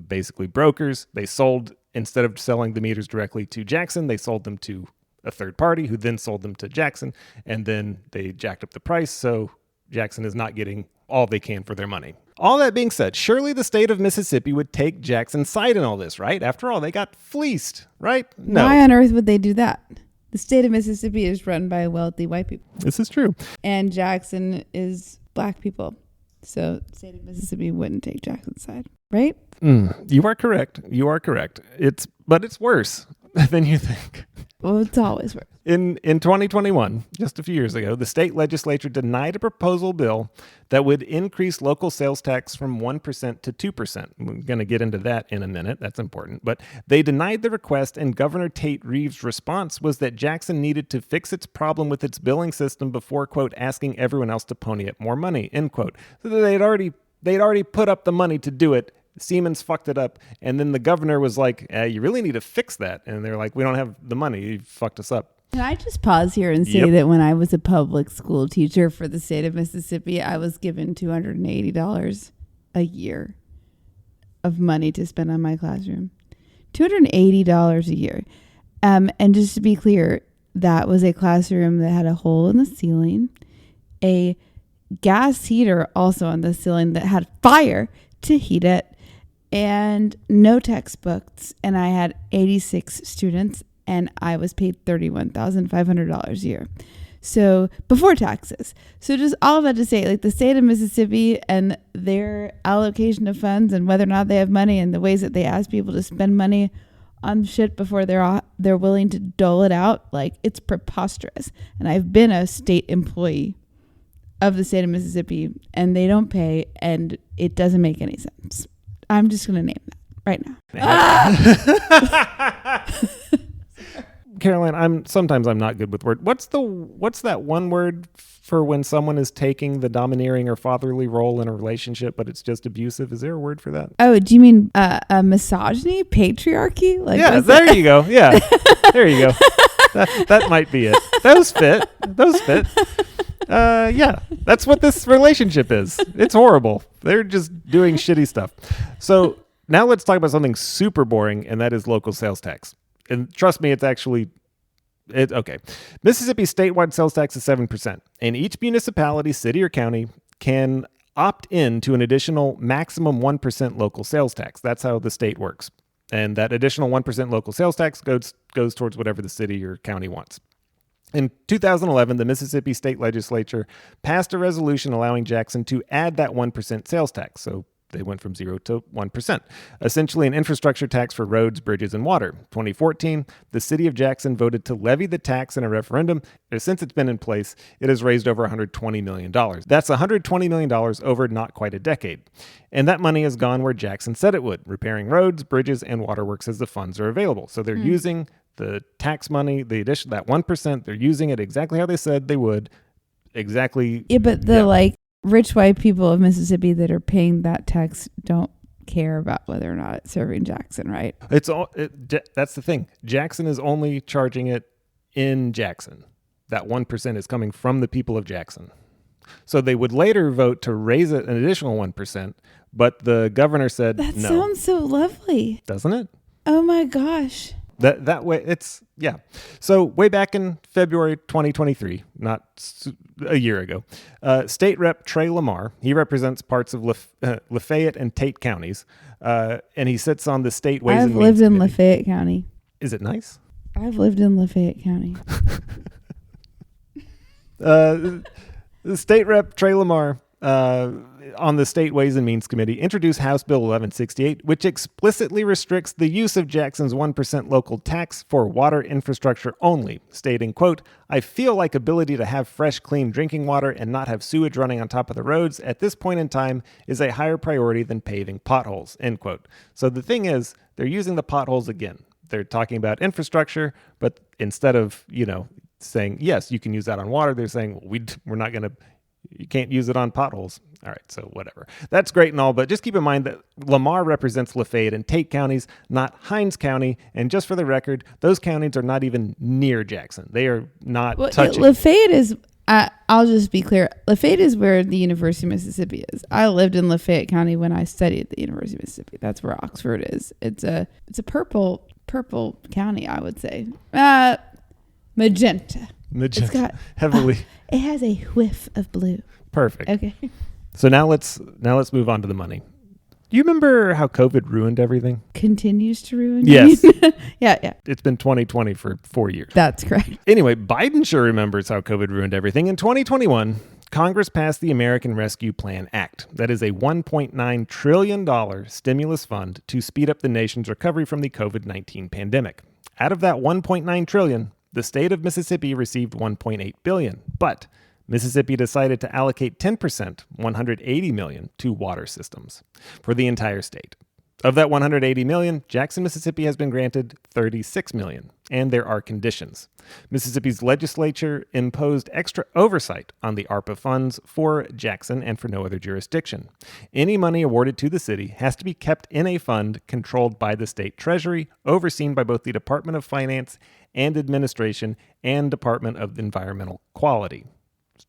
basically brokers. They sold, instead of selling the meters directly to Jackson, they sold them to a third party who then sold them to Jackson, and then they jacked up the price. So Jackson is not getting all they can for their money. All that being said, surely the state of Mississippi would take Jackson's side in all this, right? After all, they got fleeced, right? No. Why on earth would they do that? The state of Mississippi is run by wealthy white people. This is true. And Jackson is black people. So the state of Mississippi wouldn't take Jackson's side, right? You are correct. You are correct. But it's worse than you think. Well, it's always worse. In 2021, just a few years ago, the state legislature denied a proposal bill that would increase local sales tax from 1% to 2%. We're going to get into that in a minute. That's important. But they denied the request, and Governor Tate Reeves' response was that Jackson needed to fix its problem with its billing system before, quote, asking everyone else to pony up more money, end quote. So they'd already put up the money to do it. Siemens fucked it up, and then the governor was like, you really need to fix that. And they're like, we don't have the money. You fucked us up. Can I just pause here and say that when I was a public school teacher for the state of Mississippi, I was given $280 a year of money to spend on my classroom. $280 a year. And just to be clear, that was a classroom that had a hole in the ceiling, a gas heater also on the ceiling that had fire to heat it, and no textbooks. And I had 86 students, and I was paid $31,500 a year. So before taxes. So just all of that to say, like, the state of Mississippi and their allocation of funds and whether or not they have money and the ways that they ask people to spend money on shit before they're willing to dole it out, like, it's preposterous. And I've been a state employee of the state of Mississippi, and they don't pay, and it doesn't make any sense. I'm just going to name that right now. Caroline, sometimes I'm not good with words. What's that one word for when someone is taking the domineering or fatherly role in a relationship, but it's just abusive? Is there a word for that? Oh, do you mean a misogyny, patriarchy? Like, yeah, there you go. Yeah, there you go. That might be it. Those fit. Yeah, that's what this relationship is. It's horrible. They're just doing shitty stuff. So now let's talk about something super boring, and that is local sales tax. And trust me, okay. Mississippi's statewide sales tax is 7%, and each municipality, city, or county can opt in to an additional maximum 1% local sales tax. That's how the state works. And that additional 1% local sales tax goes towards whatever the city or county wants. In 2011, the Mississippi State Legislature passed a resolution allowing Jackson to add that 1% sales tax. So they went from 0 to 1%, essentially an infrastructure tax for roads, bridges, and water. 2014, the city of Jackson voted to levy the tax in a referendum. Since it's been in place, it has raised over $120 million. That's $120 million over not quite a decade. And that money has gone where Jackson said it would, repairing roads, bridges, and waterworks as the funds are available. So they're using the tax money, the addition, that 1%, they're using it exactly how they said they would. Exactly. Yeah, but the rich white people of Mississippi that are paying that tax don't care about whether or not it's serving Jackson, right? That's the thing. Jackson is only charging it in Jackson. That 1% is coming from the people of Jackson. So they would later vote to raise it an additional 1%, but the governor said no. That sounds so lovely. Doesn't it? Oh my gosh. That way, yeah. So way back in February 2023, not a year ago, State Rep Trey Lamar, he represents parts of Lafayette and Tate counties, and he sits on the State Ways and Means I've lived in Committee. Lafayette County. Is it nice? I've lived in Lafayette County. The State Rep Trey Lamar on the State Ways and Means Committee introduced House Bill 1168, which explicitly restricts the use of Jackson's 1% local tax for water infrastructure only, stating, quote, "I feel like ability to have fresh, clean drinking water and not have sewage running on top of the roads at this point in time is a higher priority than paving potholes," end quote. So the thing is, they're using the potholes again. They're talking about infrastructure, but instead of, saying, yes, you can use that on water, they're saying, well, we're not going to, you can't use it on potholes. All right, so whatever. That's great and all, but just keep in mind that Lamar represents Lafayette and Tate counties, not Hinds County. And just for the record, those counties are not even near Jackson. They are not touching. Lafayette is, I'll just be clear, Lafayette is where the University of Mississippi is. I lived in Lafayette County when I studied at the University of Mississippi. That's where Oxford is. It's a purple county, I would say. Magenta. It's got heavily. It has a whiff of blue. Perfect. Okay. So now let's move on to the money. Do you remember how COVID ruined everything? Continues to ruin. Yes. Yeah. It's been 2020 for 4 years. That's correct. Anyway, Biden sure remembers how COVID ruined everything. In 2021, Congress passed the American Rescue Plan Act. That is a $1.9 trillion stimulus fund to speed up the nation's recovery from the COVID-19 pandemic. Out of that $1.9 trillion, the state of Mississippi received $1.8 billion, but Mississippi decided to allocate 10%, $180 million, to water systems for the entire state. Of that $180 million, Jackson, Mississippi has been granted $36 million, and there are conditions. Mississippi's legislature imposed extra oversight on the ARPA funds for Jackson and for no other jurisdiction. Any money awarded to the city has to be kept in a fund controlled by the state treasury, overseen by both the Department of Finance and Administration and Department of Environmental Quality.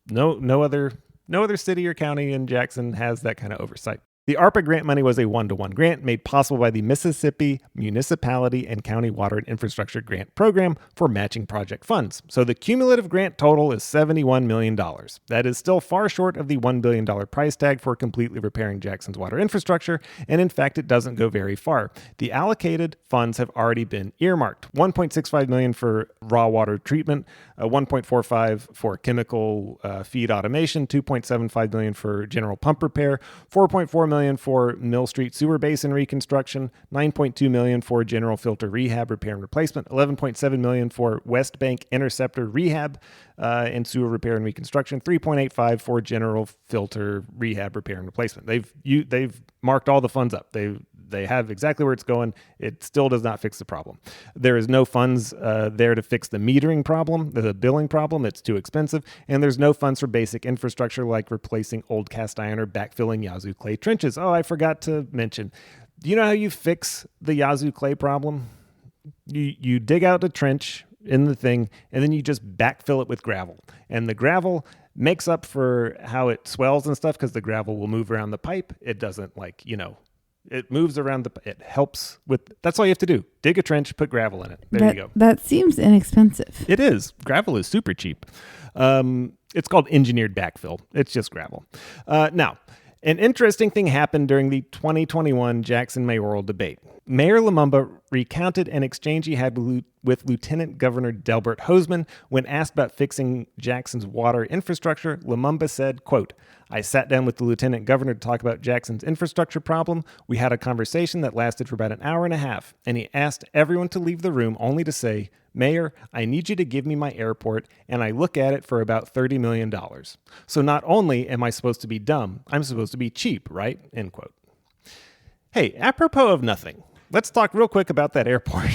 No other city or county in Jackson has that kind of oversight. The ARPA grant money was a one-to-one grant made possible by the Mississippi Municipality and County Water and Infrastructure Grant Program for matching project funds. So the cumulative grant total is $71 million. That is still far short of the $1 billion price tag for completely repairing Jackson's water infrastructure, and in fact, it doesn't go very far. The allocated funds have already been earmarked. $1.65 million for raw water treatment, $1.45 for chemical feed automation, $2.75 million for general pump repair, $4.4 million for Mill Street sewer basin reconstruction, $9.2 million for general filter rehab, repair and replacement, $11.7 million for West Bank interceptor rehab and sewer repair and reconstruction, $3.85 for general filter rehab, repair and replacement. They've marked all the funds up. They have exactly where it's going. It still does not fix the problem. There is no funds there to fix the metering problem, the billing problem. It's too expensive. And there's no funds for basic infrastructure like replacing old cast iron or backfilling Yazoo clay trenches. Oh, I forgot to mention. Do you know how you fix the Yazoo clay problem? You dig out a trench in the thing, and then you just backfill it with gravel. And the gravel makes up for how it swells and stuff because the gravel will move around the pipe. It doesn't it moves around it helps with, that's all you have to do. Dig a trench, put gravel in it. There you go. That seems inexpensive. It is. Gravel is super cheap. It's called engineered backfill. It's just gravel. Now, an interesting thing happened during the 2021 Jackson mayoral debate. Mayor Lumumba recounted an exchange he had with Lieutenant Governor Delbert Hosemann when asked about fixing Jackson's water infrastructure. Lumumba said, quote, "I sat down with the Lieutenant Governor to talk about Jackson's infrastructure problem. We had a conversation that lasted for about an hour and a half, and he asked everyone to leave the room only to say, 'Mayor, I need you to give me my airport,' and I look at it for about $30 million. So not only am I supposed to be dumb, I'm supposed to be cheap, right?" End quote. Hey, apropos of nothing, let's talk real quick about that airport.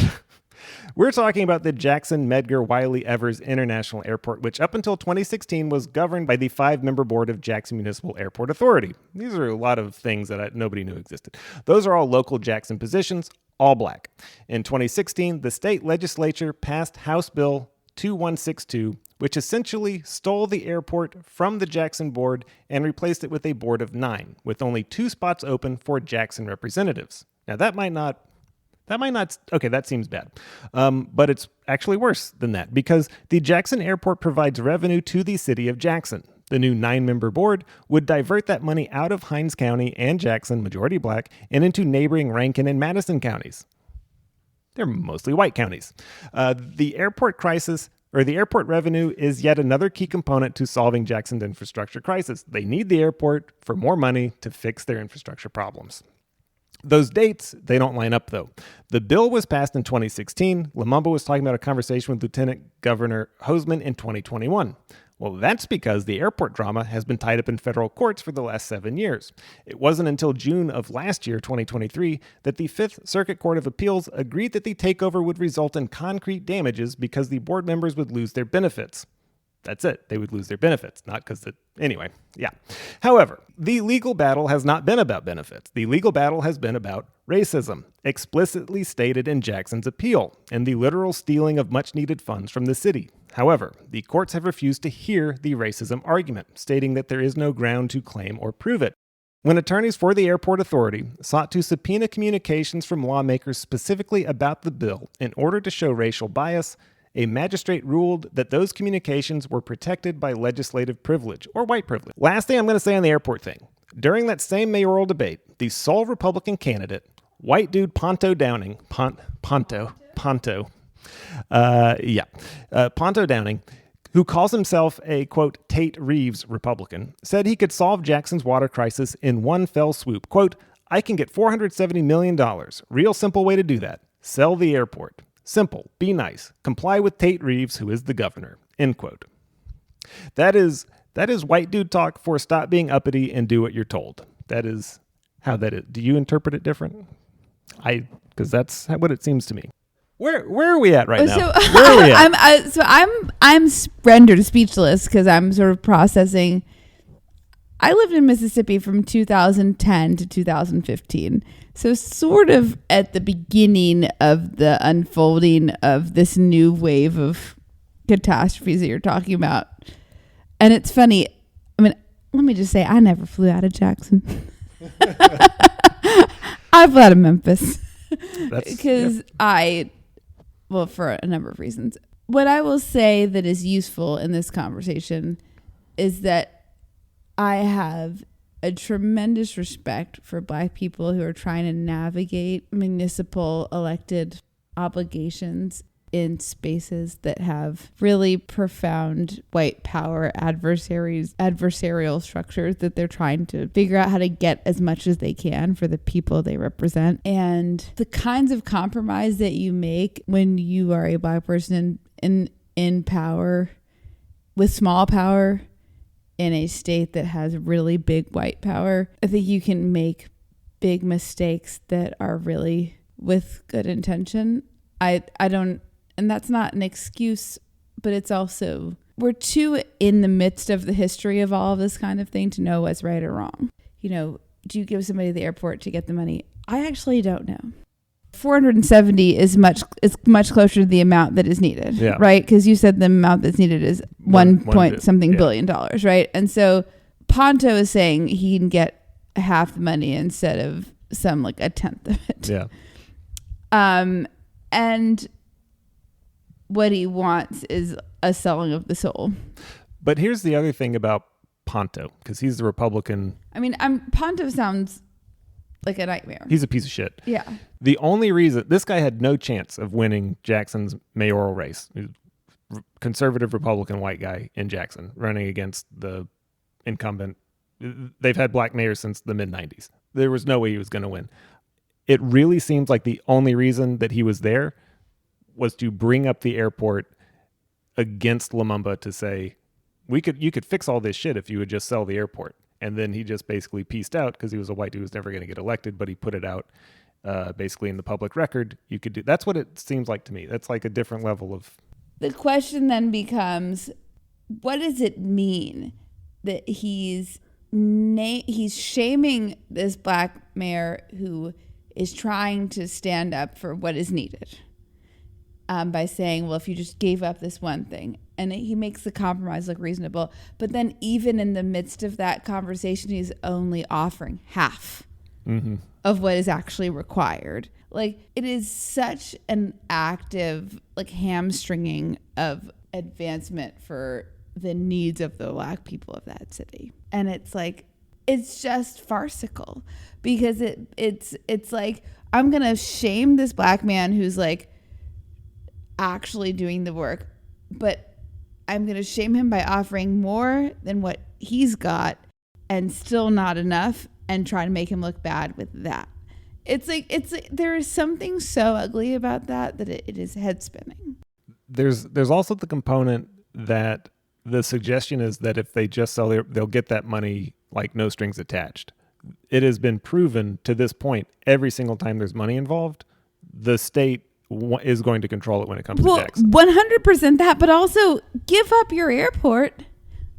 We're talking about the Jackson Medgar Wiley Evers International Airport, which up until 2016 was governed by the 5-member board of Jackson Municipal Airport Authority. These are a lot of things that nobody knew existed. Those are all local Jackson positions, all black. In 2016, the state legislature passed House Bill 2162, which essentially stole the airport from the Jackson board and replaced it with a board of 9, with only 2 spots open for Jackson representatives. Now that might not, okay, that seems bad. But it's actually worse than that because the Jackson Airport provides revenue to the city of Jackson. The new 9-member board would divert that money out of Hinds County and Jackson, majority black, and into neighboring Rankin and Madison counties. They're mostly white counties. The airport revenue is yet another key component to solving Jackson's infrastructure crisis. They need the airport for more money to fix their infrastructure problems. Those dates, they don't line up, though. The bill was passed in 2016. Lumumba was talking about a conversation with Lieutenant Governor Hosemann in 2021. Well, that's because the airport drama has been tied up in federal courts for the last 7 years. It wasn't until June of last year, 2023, that the Fifth Circuit Court of Appeals agreed that the takeover would result in concrete damages because the board members would lose their benefits. That's it. They would lose their benefits, not because anyway, yeah. However, the legal battle has not been about benefits. The legal battle has been about racism, explicitly stated in Jackson's appeal, and the literal stealing of much-needed funds from the city. However, the courts have refused to hear the racism argument, stating that there is no ground to claim or prove it. When attorneys for the airport authority sought to subpoena communications from lawmakers specifically about the bill in order to show racial bias, a magistrate ruled that those communications were protected by legislative privilege, or white privilege. Last thing I'm going to say on the airport thing. During that same mayoral debate, the sole Republican candidate, white dude Ponto Downing, Ponto Downing, who calls himself a, quote, Tate Reeves Republican, said he could solve Jackson's water crisis in one fell swoop. Quote, I can get $470 million. Real simple way to do that. Sell the airport. Simple, be nice, comply with Tate Reeves, who is the governor, end quote. That is white dude talk for stop being uppity and do what you're told. That is how that is. Do you interpret it different? Because that's what it seems to me. Where are we at right now? Where are we at? I'm rendered speechless because I'm sort of processing. I lived in Mississippi from 2010 to 2015. So sort of at the beginning of the unfolding of this new wave of catastrophes that you're talking about. And it's funny. I mean, let me just say, I never flew out of Jackson. I flew out of Memphis. Because for a number of reasons. What I will say that is useful in this conversation is that I have a tremendous respect for Black people who are trying to navigate municipal elected obligations in spaces that have really profound white power adversarial structures that they're trying to figure out how to get as much as they can for the people they represent. And the kinds of compromise that you make when you are a Black person in power, with small power, in a state that has really big white power, I think you can make big mistakes that are really with good intention. I don't, and that's not an excuse, but it's also, we're too in the midst of the history of all of this kind of thing to know what's right or wrong. You know, do you give somebody the airport to get the money? I actually don't know. 470 is much closer to the amount that is needed, right? Because you said the amount that's needed is one point something billion dollars, right? And so Ponto is saying he can get half the money instead of some like a tenth of it. Yeah. And what he wants is a selling of the soul. But here's the other thing about Ponto, because he's the Republican. I mean, Ponto sounds like a nightmare. He's a piece of shit. Yeah. The only reason this guy had no chance of winning Jackson's mayoral race, conservative Republican white guy in Jackson running against the incumbent. They've had Black mayors since the mid-90s. There was no way he was going to win. It really seems like the only reason that he was there was to bring up the airport against Lumumba to say, you could fix all this shit if you would just sell the airport. And then he just basically pieced out because he was a white dude who was never going to get elected, but he put it out basically in the public record. You could do. That's what it seems like to me. That's like a different level of. The question then becomes, what does it mean that he's shaming this Black mayor who is trying to stand up for what is needed by saying, well, if you just gave up this one thing, and he makes the compromise look reasonable. But then even in the midst of that conversation, he's only offering half of what is actually required. Like, it is such an active, like, hamstringing of advancement for the needs of the Black people of that city. And it's like, it's just farcical because it's like, I'm going to shame this Black man who's like actually doing the work, but I'm going to shame him by offering more than what he's got and still not enough and try to make him look bad with that. It's like there is something so ugly about that it is head spinning. There's also the component that the suggestion is that if they just sell they'll get that money like no strings attached. It has been proven to this point every single time there's money involved, the state is going to control it when it comes to Well, Jackson. 100% that, but also give up your airport.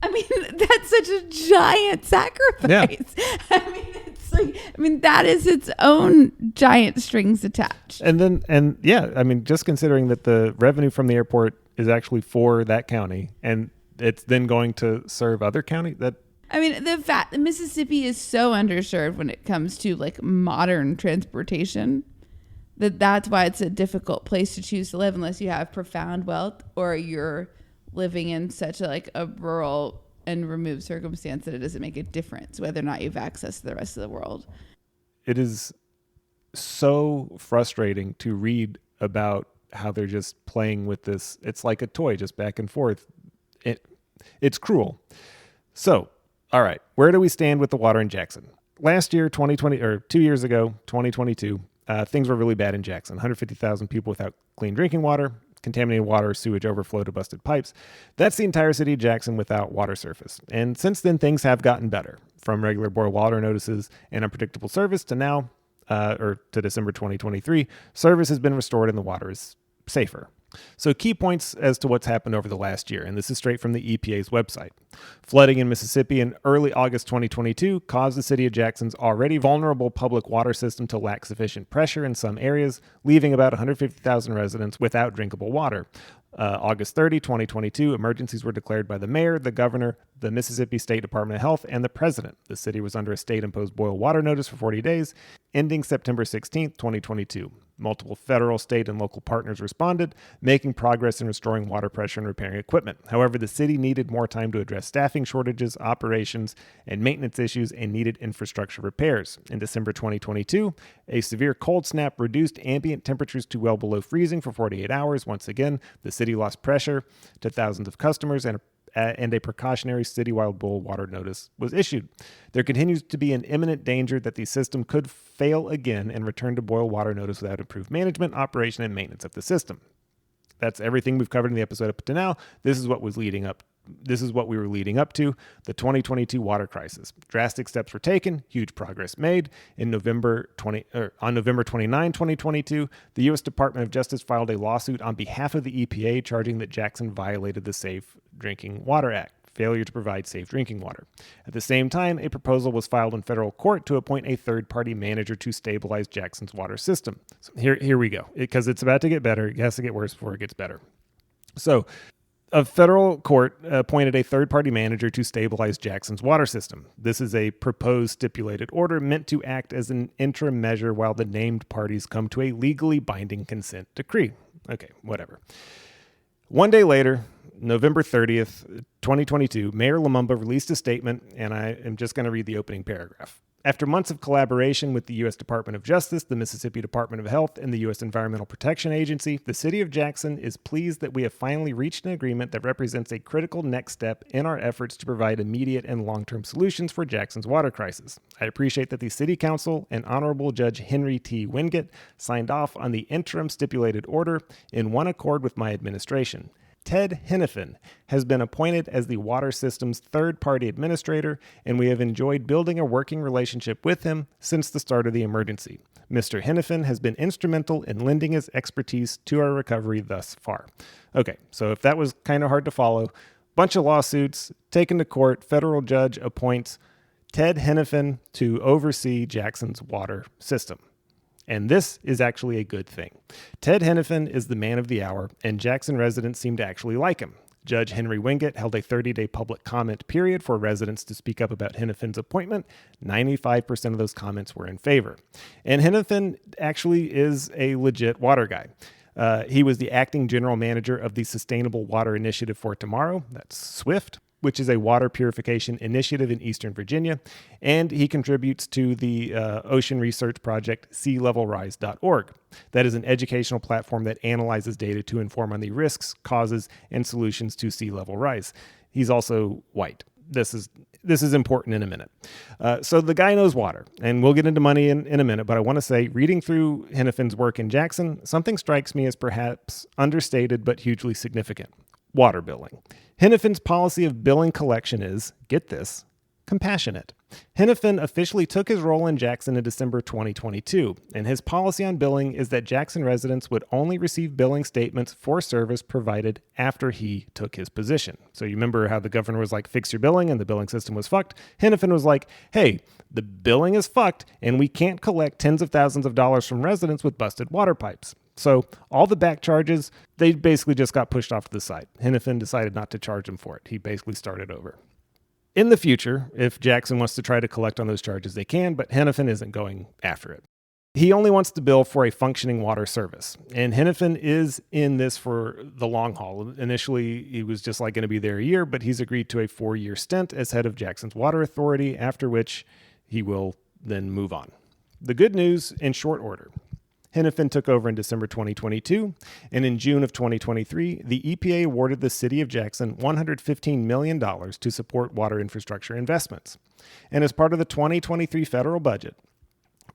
I mean, that's such a giant sacrifice. Yeah. I mean, it's like, that is its own giant strings attached. And just considering that the revenue from the airport is actually for that county, and it's then going to serve other county. The fact that Mississippi is so underserved when it comes to like modern transportation, that's why it's a difficult place to choose to live unless you have profound wealth or you're living in such a rural and removed circumstance that it doesn't make a difference whether or not you have access to the rest of the world. It is so frustrating to read about how they're just playing with this. It's like a toy, just back and forth. It's cruel. So, all right, where do we stand with the water in Jackson? Last year, 2020, or 2 years ago, 2022, things were really bad in Jackson. 150,000 people without clean drinking water, contaminated water, sewage overflow to busted pipes. That's the entire city of Jackson without water surface. And since then, things have gotten better, from regular boil water notices and unpredictable service to now, to December 2023, service has been restored and the water is safer. So key points as to what's happened over the last year, and this is straight from the EPA's website. Flooding in Mississippi in early August 2022 caused the city of Jackson's already vulnerable public water system to lack sufficient pressure in some areas, leaving about 150,000 residents without drinkable water. August 30, 2022, emergencies were declared by the mayor, the governor, the Mississippi State Department of Health, and the president. The city was under a state-imposed boil water notice for 40 days, ending September 16, 2022. Multiple federal, state, and local partners responded, making progress in restoring water pressure and repairing equipment. However, the city needed more time to address staffing shortages, operations, and maintenance issues, and needed infrastructure repairs. In December 2022, a severe cold snap reduced ambient temperatures to well below freezing for 48 hours. Once again, the city lost pressure to thousands of customers, and a precautionary citywide boil water notice was issued. There continues to be an imminent danger that the system could fail again and return to boil water notice without improved management, operation, and maintenance of the system. That's everything we've covered in the episode up to now. This is what we were leading up to, the 2022 water crisis. Drastic steps were taken, huge progress made. On November 29, 2022, the U.S. Department of Justice filed a lawsuit on behalf of the EPA charging that Jackson violated the Safe Drinking Water Act, failure to provide safe drinking water. At the same time, a proposal was filed in federal court to appoint a third-party manager to stabilize Jackson's water system. So here we go, because it's about to get better. It has to get worse before it gets better. So, a federal court appointed a third-party manager to stabilize Jackson's water system. This is a proposed stipulated order meant to act as an interim measure while the named parties come to a legally binding consent decree. Okay, whatever. One day later, November 30th, 2022, Mayor Lumumba released a statement, and I am just going to read the opening paragraph. After months of collaboration with the U.S. Department of Justice, the Mississippi Department of Health, and the U.S. Environmental Protection Agency, the City of Jackson is pleased that we have finally reached an agreement that represents a critical next step in our efforts to provide immediate and long-term solutions for Jackson's water crisis. I appreciate that the City Council and Honorable Judge Henry T. Wingate signed off on the interim stipulated order in one accord with my administration. Ted Hennepin has been appointed as the water system's third-party administrator, and we have enjoyed building a working relationship with him since the start of the emergency. Mr. Hennepin has been instrumental in lending his expertise to our recovery thus far. Okay, so if that was kind of hard to follow, bunch of lawsuits, taken to court, federal judge appoints Ted Hennepin to oversee Jackson's water system. And this is actually a good thing. Ted Hennepin is the man of the hour, and Jackson residents seem to actually like him. Judge Henry Wingate held a 30-day public comment period for residents to speak up about Hennepin's appointment. 95% of those comments were in favor. And Hennepin actually is a legit water guy. He was the acting general manager of the Sustainable Water Initiative for Tomorrow, that's SWIFT, which is a water purification initiative in Eastern Virginia, and he contributes to the ocean research project sealevelrise.org. That is an educational platform that analyzes data to inform on the risks, causes, and solutions to sea level rise. He's also white. This is important in a minute. So the guy knows water, and we'll get into money in a minute, but I want to say, reading through Hennepin's work in Jackson, something strikes me as perhaps understated but hugely significant. Water billing. Hennepin's policy of billing collection is, get this, compassionate. Hennepin officially took his role in Jackson in December 2022, and his policy on billing is that Jackson residents would only receive billing statements for service provided after he took his position. So you remember how the governor was like, fix your billing, and the billing system was fucked? Hennepin was like, hey, the billing is fucked, and we can't collect tens of thousands of dollars from residents with busted water pipes. So all the back charges, they basically just got pushed off to the side. Hennepin decided not to charge him for it. He basically started over. In the future, if Jackson wants to try to collect on those charges, they can, but Hennepin isn't going after it. He only wants to bill for a functioning water service, and Hennepin is in this for the long haul. Initially, he was just like going to be there a year, but he's agreed to a 4-year stint as head of Jackson's Water Authority, after which he will then move on. The good news in short order. Hennepin took over in December 2022, and in June of 2023, the EPA awarded the city of Jackson $115 million to support water infrastructure investments. And as part of the 2023 federal budget,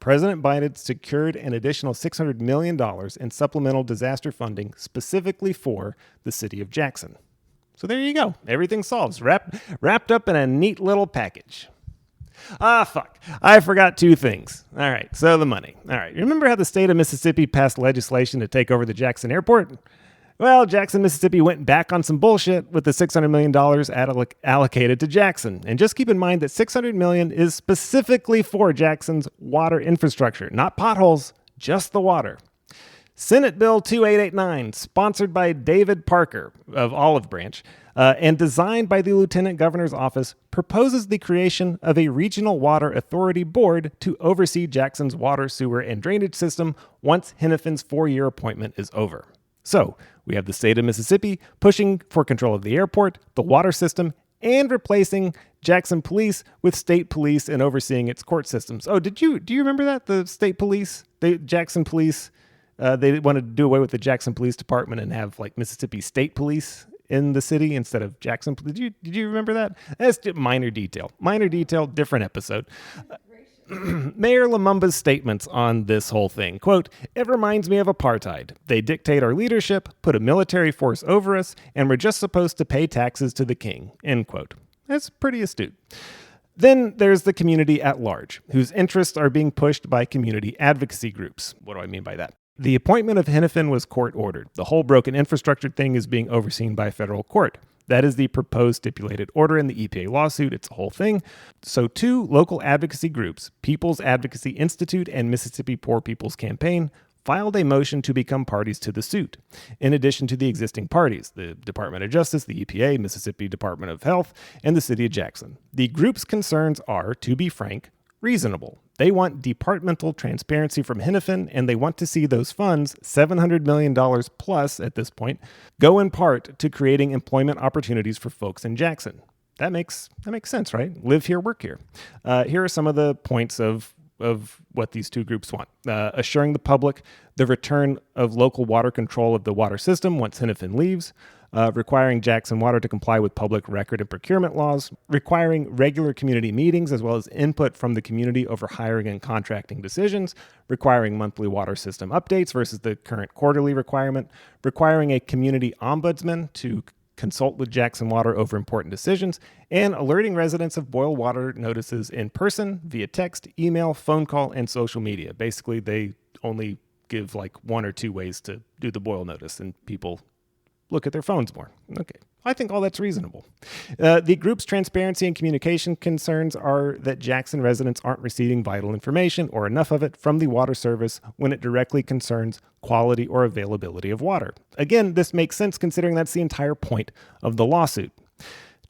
President Biden secured an additional $600 million in supplemental disaster funding specifically for the city of Jackson. So there you go. Everything solves, wrapped up in a neat little package. Fuck. I forgot 2 things. All right, so the money. All right, remember how the state of Mississippi passed legislation to take over the Jackson airport? Well, Jackson, Mississippi went back on some bullshit with the $600 million allocated to Jackson. And just keep in mind that $600 million is specifically for Jackson's water infrastructure, not potholes, just the water. Senate Bill 2889, sponsored by David Parker of Olive Branch, and designed by the Lieutenant Governor's Office, proposes the creation of a regional water authority board to oversee Jackson's water, sewer, and drainage system once Hennepin's 4-year appointment is over. So, we have the state of Mississippi pushing for control of the airport, the water system, and replacing Jackson police with state police and overseeing its court systems. Oh, do you remember that? The state police, Jackson police, they wanted to do away with the Jackson Police Department and have like Mississippi State Police in the city instead of Jackson. Did you remember that? That's minor detail, different episode. Mayor Lumumba's statements on this whole thing. Quote, "It reminds me of apartheid. They dictate our leadership, put a military force over us, and we're just supposed to pay taxes to the king." End quote. That's pretty astute. Then there's the community at large, whose interests are being pushed by community advocacy groups. What do I mean by that? The appointment of Hennepin was court-ordered. The whole broken infrastructure thing is being overseen by a federal court. That is the proposed stipulated order in the EPA lawsuit. It's a whole thing. So 2 local advocacy groups, People's Advocacy Institute and Mississippi Poor People's Campaign, filed a motion to become parties to the suit. In addition to the existing parties, the Department of Justice, the EPA, Mississippi Department of Health, and the city of Jackson. The group's concerns are, to be frank, reasonable. They want departmental transparency from Hennepin, and they want to see those funds, $700 million plus at this point, go in part to creating employment opportunities for folks in Jackson. That makes sense, right? Live here, work here. Here are some of the points of what these 2 groups want. Assuring the public the return of local water control of the water system once Hennepin leaves. Requiring Jackson Water to comply with public record and procurement laws, requiring regular community meetings as well as input from the community over hiring and contracting decisions, requiring monthly water system updates versus the current quarterly requirement, requiring a community ombudsman to consult with Jackson Water over important decisions, and alerting residents of boil water notices in person, via text, email, phone call, and social media. Basically, they only give like 1 or 2 ways to do the boil notice, and people look at their phones more. Okay, I think all that's reasonable. The group's transparency and communication concerns are that Jackson residents aren't receiving vital information or enough of it from the water service when it directly concerns quality or availability of water. Again, this makes sense considering that's the entire point of the lawsuit.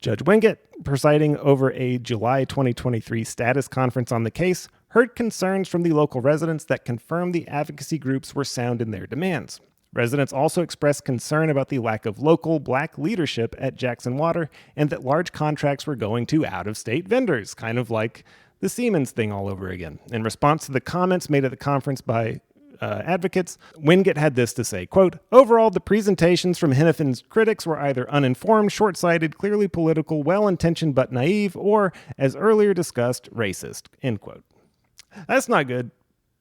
Judge Wingate, presiding over a July 2023 status conference on the case, heard concerns from the local residents that confirmed the advocacy groups were sound in their demands. Residents also expressed concern about the lack of local Black leadership at Jackson Water and that large contracts were going to out-of-state vendors, kind of like the Siemens thing all over again. In response to the comments made at the conference by advocates, Wingate had this to say, quote, "Overall, the presentations from Hennepin's critics were either uninformed, short-sighted, clearly political, well-intentioned but naive, or, as earlier discussed, racist," end quote. That's not good.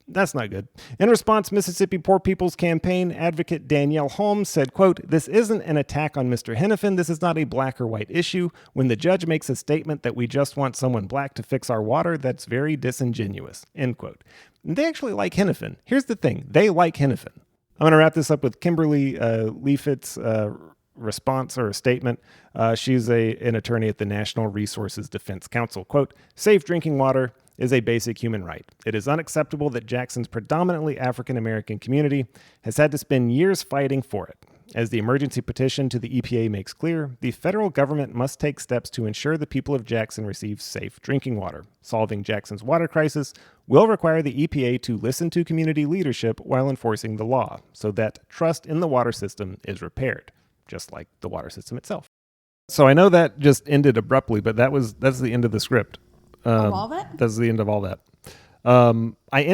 That's not good. In response, Mississippi Poor People's Campaign advocate Danielle Holmes said, quote, "This isn't an attack on Mr. Hennepin. This is not a black or white issue. When the judge makes a statement that we just want someone black to fix our water, that's very disingenuous," end quote. And they actually like Hennepin. Here's the thing. They like Hennepin. I'm going to wrap this up with Kimberly Leafitt's response or a statement. She's an attorney at the National Resources Defense Council. Quote, "Safe drinking water is a basic human right. It is unacceptable that Jackson's predominantly African-American community has had to spend years fighting for it. As the emergency petition to the EPA makes clear, the federal government must take steps to ensure the people of Jackson receive safe drinking water. Solving Jackson's water crisis will require the EPA to listen to community leadership while enforcing the law so that trust in the water system is repaired," just like the water system itself. So I know that just ended abruptly, but that's the end of the script. All of it? That's the end of all that. I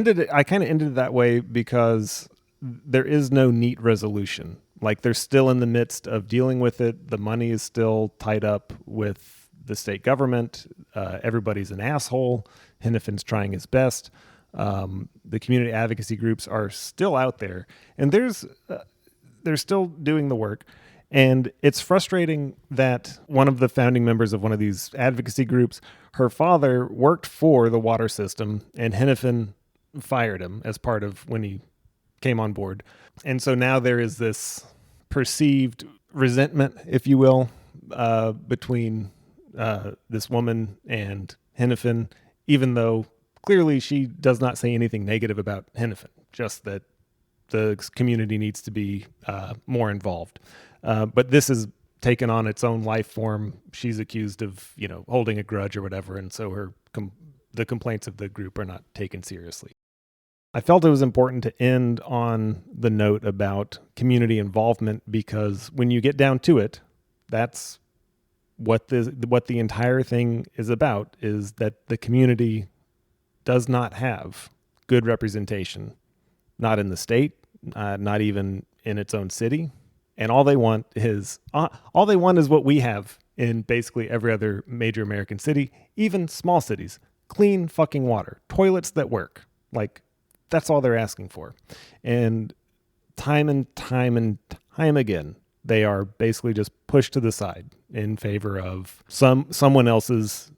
kind of ended it that way because there is no neat resolution. Like, they're still in the midst of dealing with it. The money is still tied up with the state government. Everybody's an asshole. Hennefin's trying his best. The community advocacy groups are still out there, and they're still doing the work. And it's frustrating that one of the founding members of one of these advocacy groups, her father worked for the water system, and Hennepin fired him as part of when he came on board. And so now there is this perceived resentment, if you will, between this woman and Hennepin, even though clearly she does not say anything negative about Hennepin, just that the community needs to be more involved. But this has taken on its own life form. She's accused of, holding a grudge or whatever, and so the complaints of the group are not taken seriously. I felt it was important to end on the note about community involvement because when you get down to it, that's what the entire thing is about, is that the community does not have good representation, not in the state, not even in its own city. And all they want is what we have in basically every other major American city, even small cities: clean fucking water, toilets that work. Like, that's all they're asking for. And time again, they are basically just pushed to the side in favor of someone else's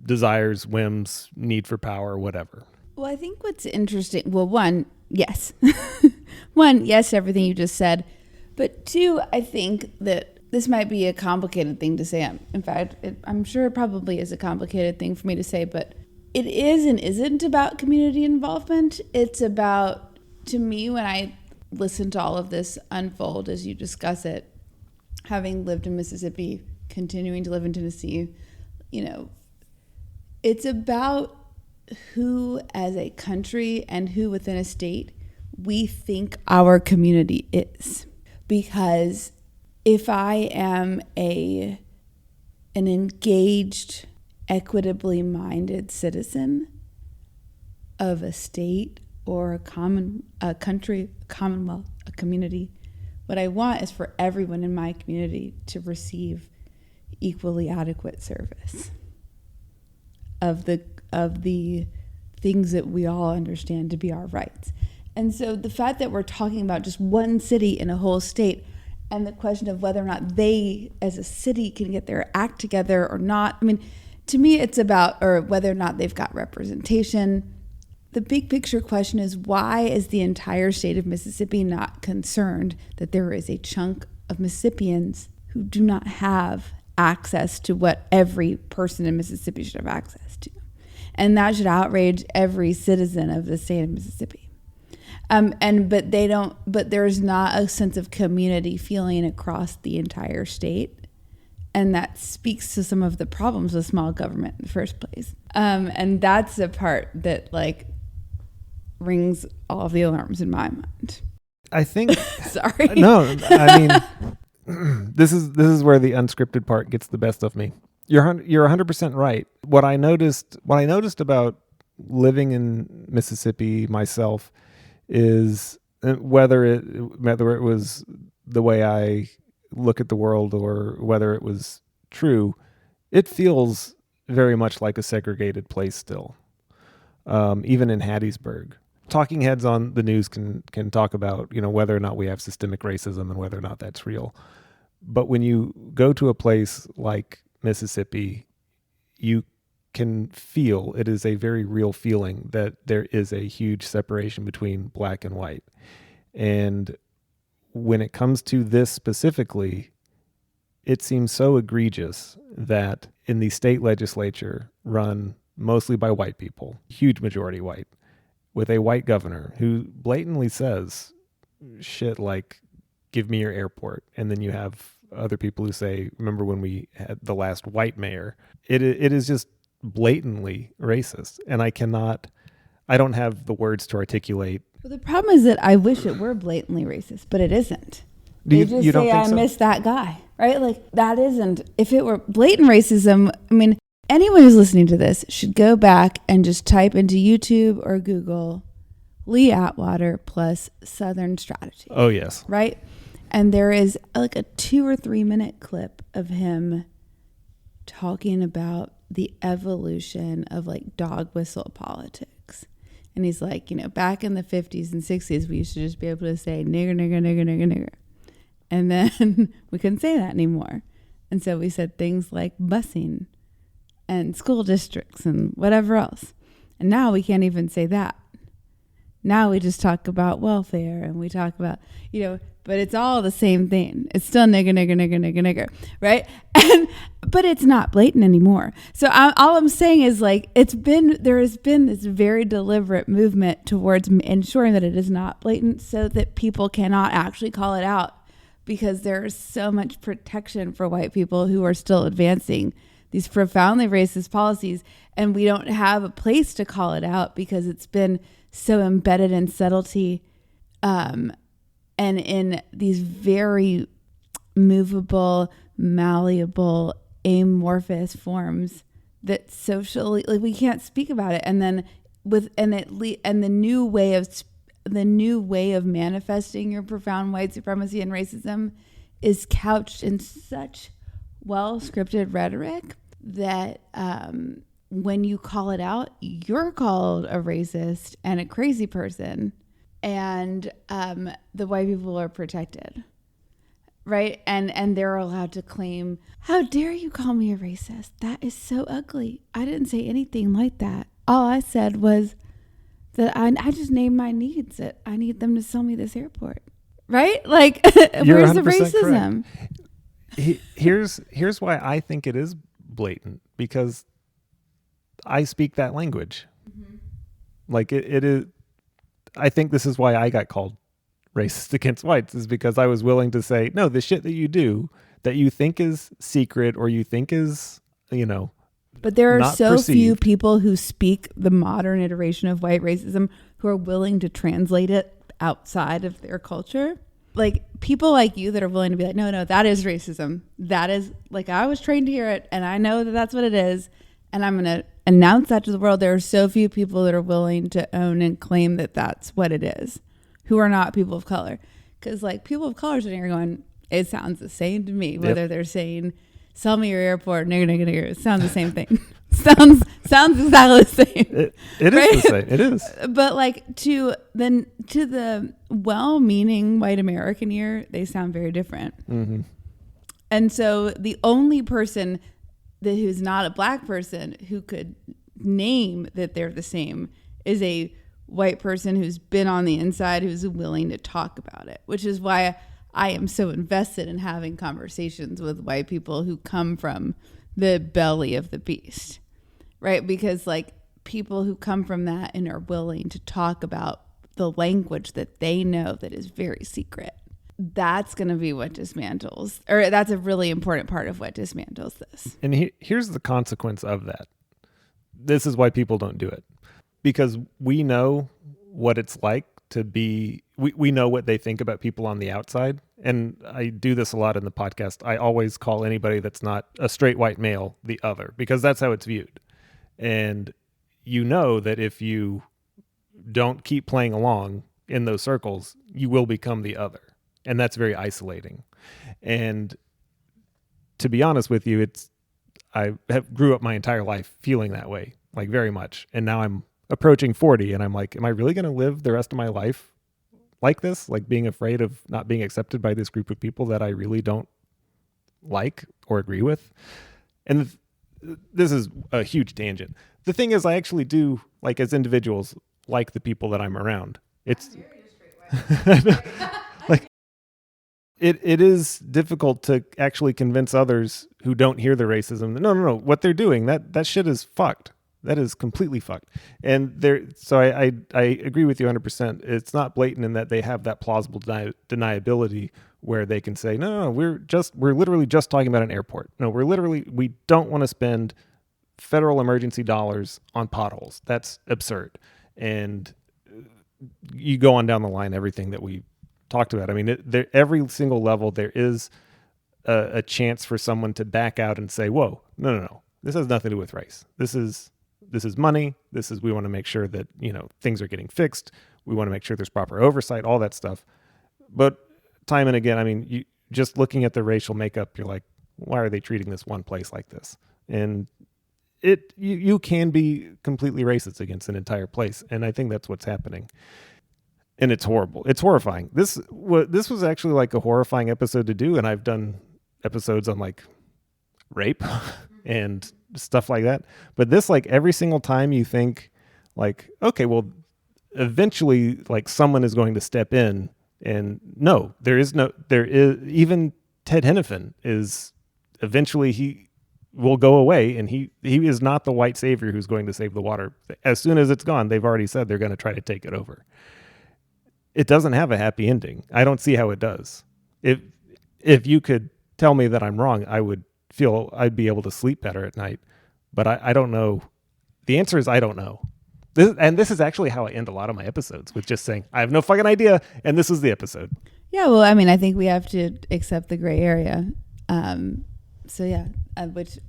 desires, whims, need for power, whatever. Well, I think what's interesting, one, yes. One, yes, everything you just said. But two, I think that this might be a complicated thing to say. In fact, I'm sure it probably is a complicated thing for me to say, but it is and isn't about community involvement. It's about, to me, when I listen to all of this unfold as you discuss it, having lived in Mississippi, continuing to live in Tennessee, it's about who as a country and who within a state we think our community is. Because if I am an engaged, equitably minded citizen of a state or a country, a commonwealth, a community, what I want is for everyone in my community to receive equally adequate service of the things that we all understand to be our rights. And so the fact that we're talking about just one city in a whole state, and the question of whether or not they as a city can get their act together or not, I mean, to me it's about, or whether or not they've got representation. The big picture question is, why is the entire state of Mississippi not concerned that there is a chunk of Mississippians who do not have access to what every person in Mississippi should have access to? And that should outrage every citizen of the state of Mississippi. But there's not a sense of community feeling across the entire state. And that speaks to some of the problems with small government in the first place. And that's the part that rings all of the alarms in my mind. I think, sorry. No, I mean, this is where the unscripted part gets the best of me. You're 100% right. What I noticed about living in Mississippi myself is whether it was the way I look at the world or whether it was true, it feels very much like a segregated place still, even in Hattiesburg. talking heads on the news can talk about, whether or not we have systemic racism and whether or not that's real. But when you go to a place like Mississippi, you can feel, it is a very real feeling, that there is a huge separation between black and white. And when it comes to this specifically, it seems so egregious that in the state legislature, run mostly by white people, huge majority white, with a white governor who blatantly says shit like, give me your airport. And then you have other people who say, remember when we had the last white mayor? It is just blatantly racist. And I don't have the words to articulate. Well, the problem is that I wish it were blatantly racist, but it isn't. You They just don't say, think I so? miss that guy, right? Like, that isn't, if it were blatant racism, I mean, anyone who's listening to this should go back and just type into YouTube or Google Lee Atwater plus Southern strategy. Oh, yes. Right? And there is like a 2 or 3 minute clip of him talking about the evolution of like dog whistle politics. And he's like, back in the 50s and 60s, we used to just be able to say nigger, nigger, nigger, nigger, nigger. And then we couldn't say that anymore. And so we said things like busing and school districts and whatever else. And now we can't even say that. Now we just talk about welfare and we talk about, but it's all the same thing. It's still nigger, nigger, nigger, nigger, nigger, right? But it's not blatant anymore. So all I'm saying is like, there has been this very deliberate movement towards ensuring that it is not blatant so that people cannot actually call it out, because there's so much protection for white people who are still advancing these profoundly racist policies. And we don't have a place to call it out because it's been so embedded in subtlety, and in these very movable, malleable, amorphous forms that socially, like, we can't speak about it. And then the new way of manifesting your profound white supremacy and racism is couched in such well-scripted rhetoric that when you call it out, you're called a racist and a crazy person, and the white people are protected, right? And they're allowed to claim, how dare you call me a racist? That is so ugly. I didn't say anything like that. All I said was that I just named my needs, that I need them to sell me this airport, right? Like, where's the racism? Here's why I think it is blatant, because I speak that language. Mm-hmm. Like it is. I think this is why I got called racist against whites, is because I was willing to say, no, the shit that you do that you think is secret or you think is, but there are so perceived. few people who speak the modern iteration of white racism who are willing to translate it outside of their culture. Like, people like you that are willing to be like, no, that is racism. That is, like, I was trained to hear it and I know that that's what it is. And I'm going to announce that to the world. There are so few people that are willing to own and claim that that's what it is, who are not people of color. Because, like, people of color sitting here going, it sounds the same to me, whether they're saying, sell me your airport, nigger, nigger, nigger. It sounds the same thing. sounds exactly the same. It right? is the same. It is. But like to the well-meaning white American ear, they sound very different. Mm-hmm. And so the only person who's not a black person who could name that they're the same is a white person who's been on the inside, who's willing to talk about it, which is why I am so invested in having conversations with white people who come from the belly of the beast, right? Because like people who come from that and are willing to talk about the language that they know that is very secret, that's going to be what dismantles, or that's a really important part of what dismantles this. And here's the consequence of that. This is why people don't do it, because we know what it's like to be, we know what they think about people on the outside. And I do this a lot in the podcast. I always call anybody that's not a straight white male the other, because that's how it's viewed. And you know that if you don't keep playing along in those circles, you will become the other. And that's very isolating. And to be honest with you, I grew up my entire life feeling that way, like very much. And now I'm approaching 40, and I'm like, am I really going to live the rest of my life like this? Like being afraid of not being accepted by this group of people that I really don't like or agree with? And this is a huge tangent. The thing is, I actually do, like, as individuals, like the people that I'm around. It's like it is difficult to actually convince others who don't hear the racism that no, what they're doing, that shit is fucked. That is completely fucked. And so I agree with you 100%. It's not blatant in that they have that plausible deniability where they can say, no, we're literally just talking about an airport. No, we don't want to spend federal emergency dollars on potholes. That's absurd. And you go on down the line, everything that we talked about. I mean, every single level, there is a chance for someone to back out and say, whoa, no. This has nothing to do with race. This is money. We want to make sure that, things are getting fixed. We want to make sure there's proper oversight, all that stuff. But time and again, I mean, you just looking at the racial makeup, you're like, why are they treating this one place like this? And you can be completely racist against an entire place. And I think that's what's happening. And it's horrible. It's horrifying. This was actually like a horrifying episode to do. And I've done episodes on like rape and stuff like that. But this, like, every single time you think like, okay, well, eventually like someone is going to step in, and no, there is even Ted Hennepin is eventually, he will go away, and he is not the white savior who's going to save the water. As soon as it's gone, they've already said they're going to try to take it over. It doesn't have a happy ending. I don't see how it does. If you could tell me that I'm wrong, I would feel I'd be able to sleep better at night. But I don't know. The answer is I don't know. This is actually how I end a lot of my episodes, with just saying, I have no fucking idea, and this is the episode. Yeah, well, I mean, I think we have to accept the gray area. So yeah, which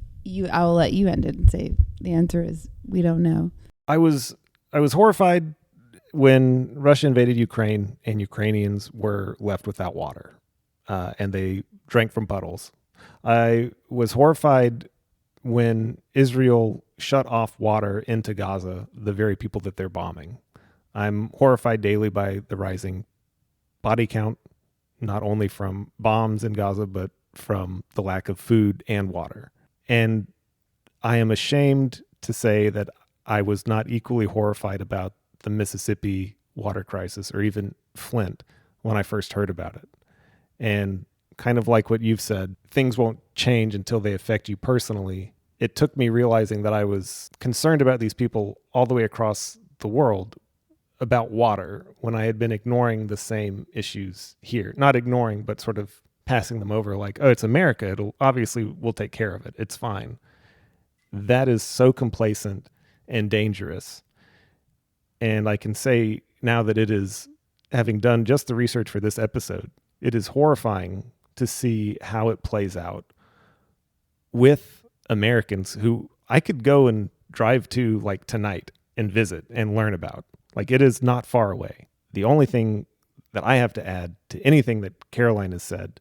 I will let you end it and say the answer is we don't know. I was horrified when Russia invaded Ukraine and Ukrainians were left without water, and they drank from puddles. I was horrified when Israel shut off water into Gaza, the very people that they're bombing. I'm horrified daily by the rising body count, not only from bombs in Gaza, but from the lack of food and water. And I am ashamed to say that I was not equally horrified about the Mississippi water crisis, or even Flint, when I first heard about it. And kind of like what you've said, things won't change until they affect you personally. It took me realizing that I was concerned about these people all the way across the world about water, when I had been ignoring the same issues here. Not ignoring, but sort of passing them over like, oh, it's America. We'll take care of it. It's fine. That is so complacent and dangerous. And I can say now that it is, having done just the research for this episode, it is horrifying to see how it plays out with Americans who I could go and drive to like tonight and visit and learn about. Like, it is not far away. The only thing that I have to add to anything that Caroline has said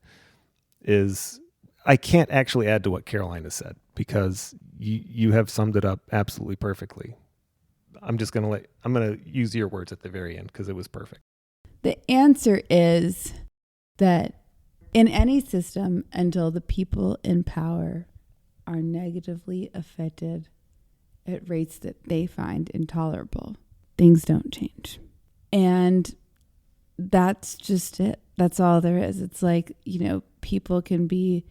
is I can't actually add to what Caroline has said, because you have summed it up absolutely perfectly. I'm going to use your words at the very end because it was perfect. The answer is that in any system, until the people in power are negatively affected at rates that they find intolerable, things don't change. And that's just it. That's all there is. It's like, people can be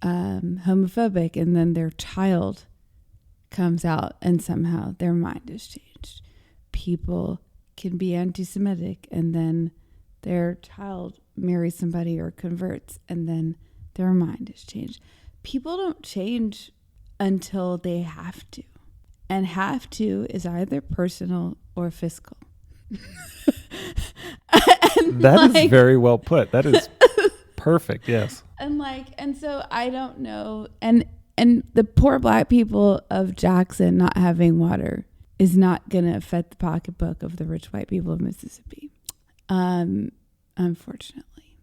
homophobic, and then their child comes out and somehow their mind is changed. People can be anti-Semitic, and then their child marries somebody or converts, and then their mind is changed. People don't change until they have to. And have to is either personal or fiscal. That is very well put. That is perfect. Yes. And so I don't know. And the poor black people of Jackson not having water is not going to affect the pocketbook of the rich white people of Mississippi. Unfortunately.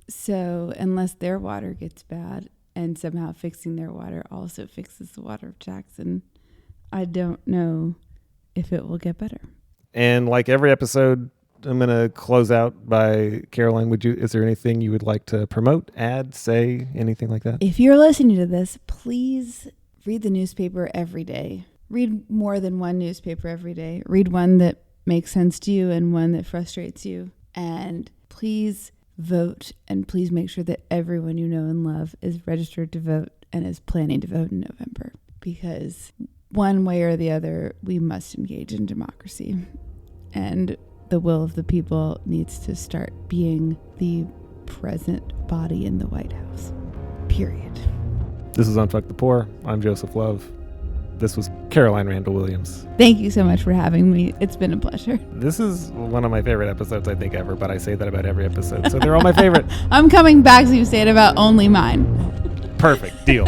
So unless their water gets bad, and somehow fixing their water also fixes the water of Jackson, I don't know if it will get better. And like every episode, I'm going to close out by Caroline. Is there anything you would like to promote, add, say, anything like that? If you're listening to this, please read the newspaper every day. Read more than one newspaper every day. Read one that makes sense to you and one that frustrates you. And please vote, and please make sure that everyone you know and love is registered to vote and is planning to vote in November. Because one way or the other, we must engage in democracy. And the will of the people needs to start being the present body in the White House. Period. This is Unfuck the Poor. I'm Joseph Love. This was Caroline Randall Williams. Thank you so much for having me. It's been a pleasure. This is one of my favorite episodes, I think, ever, but I say that about every episode, so they're all my favorite. I'm coming back so you say it about only mine. Perfect. Deal.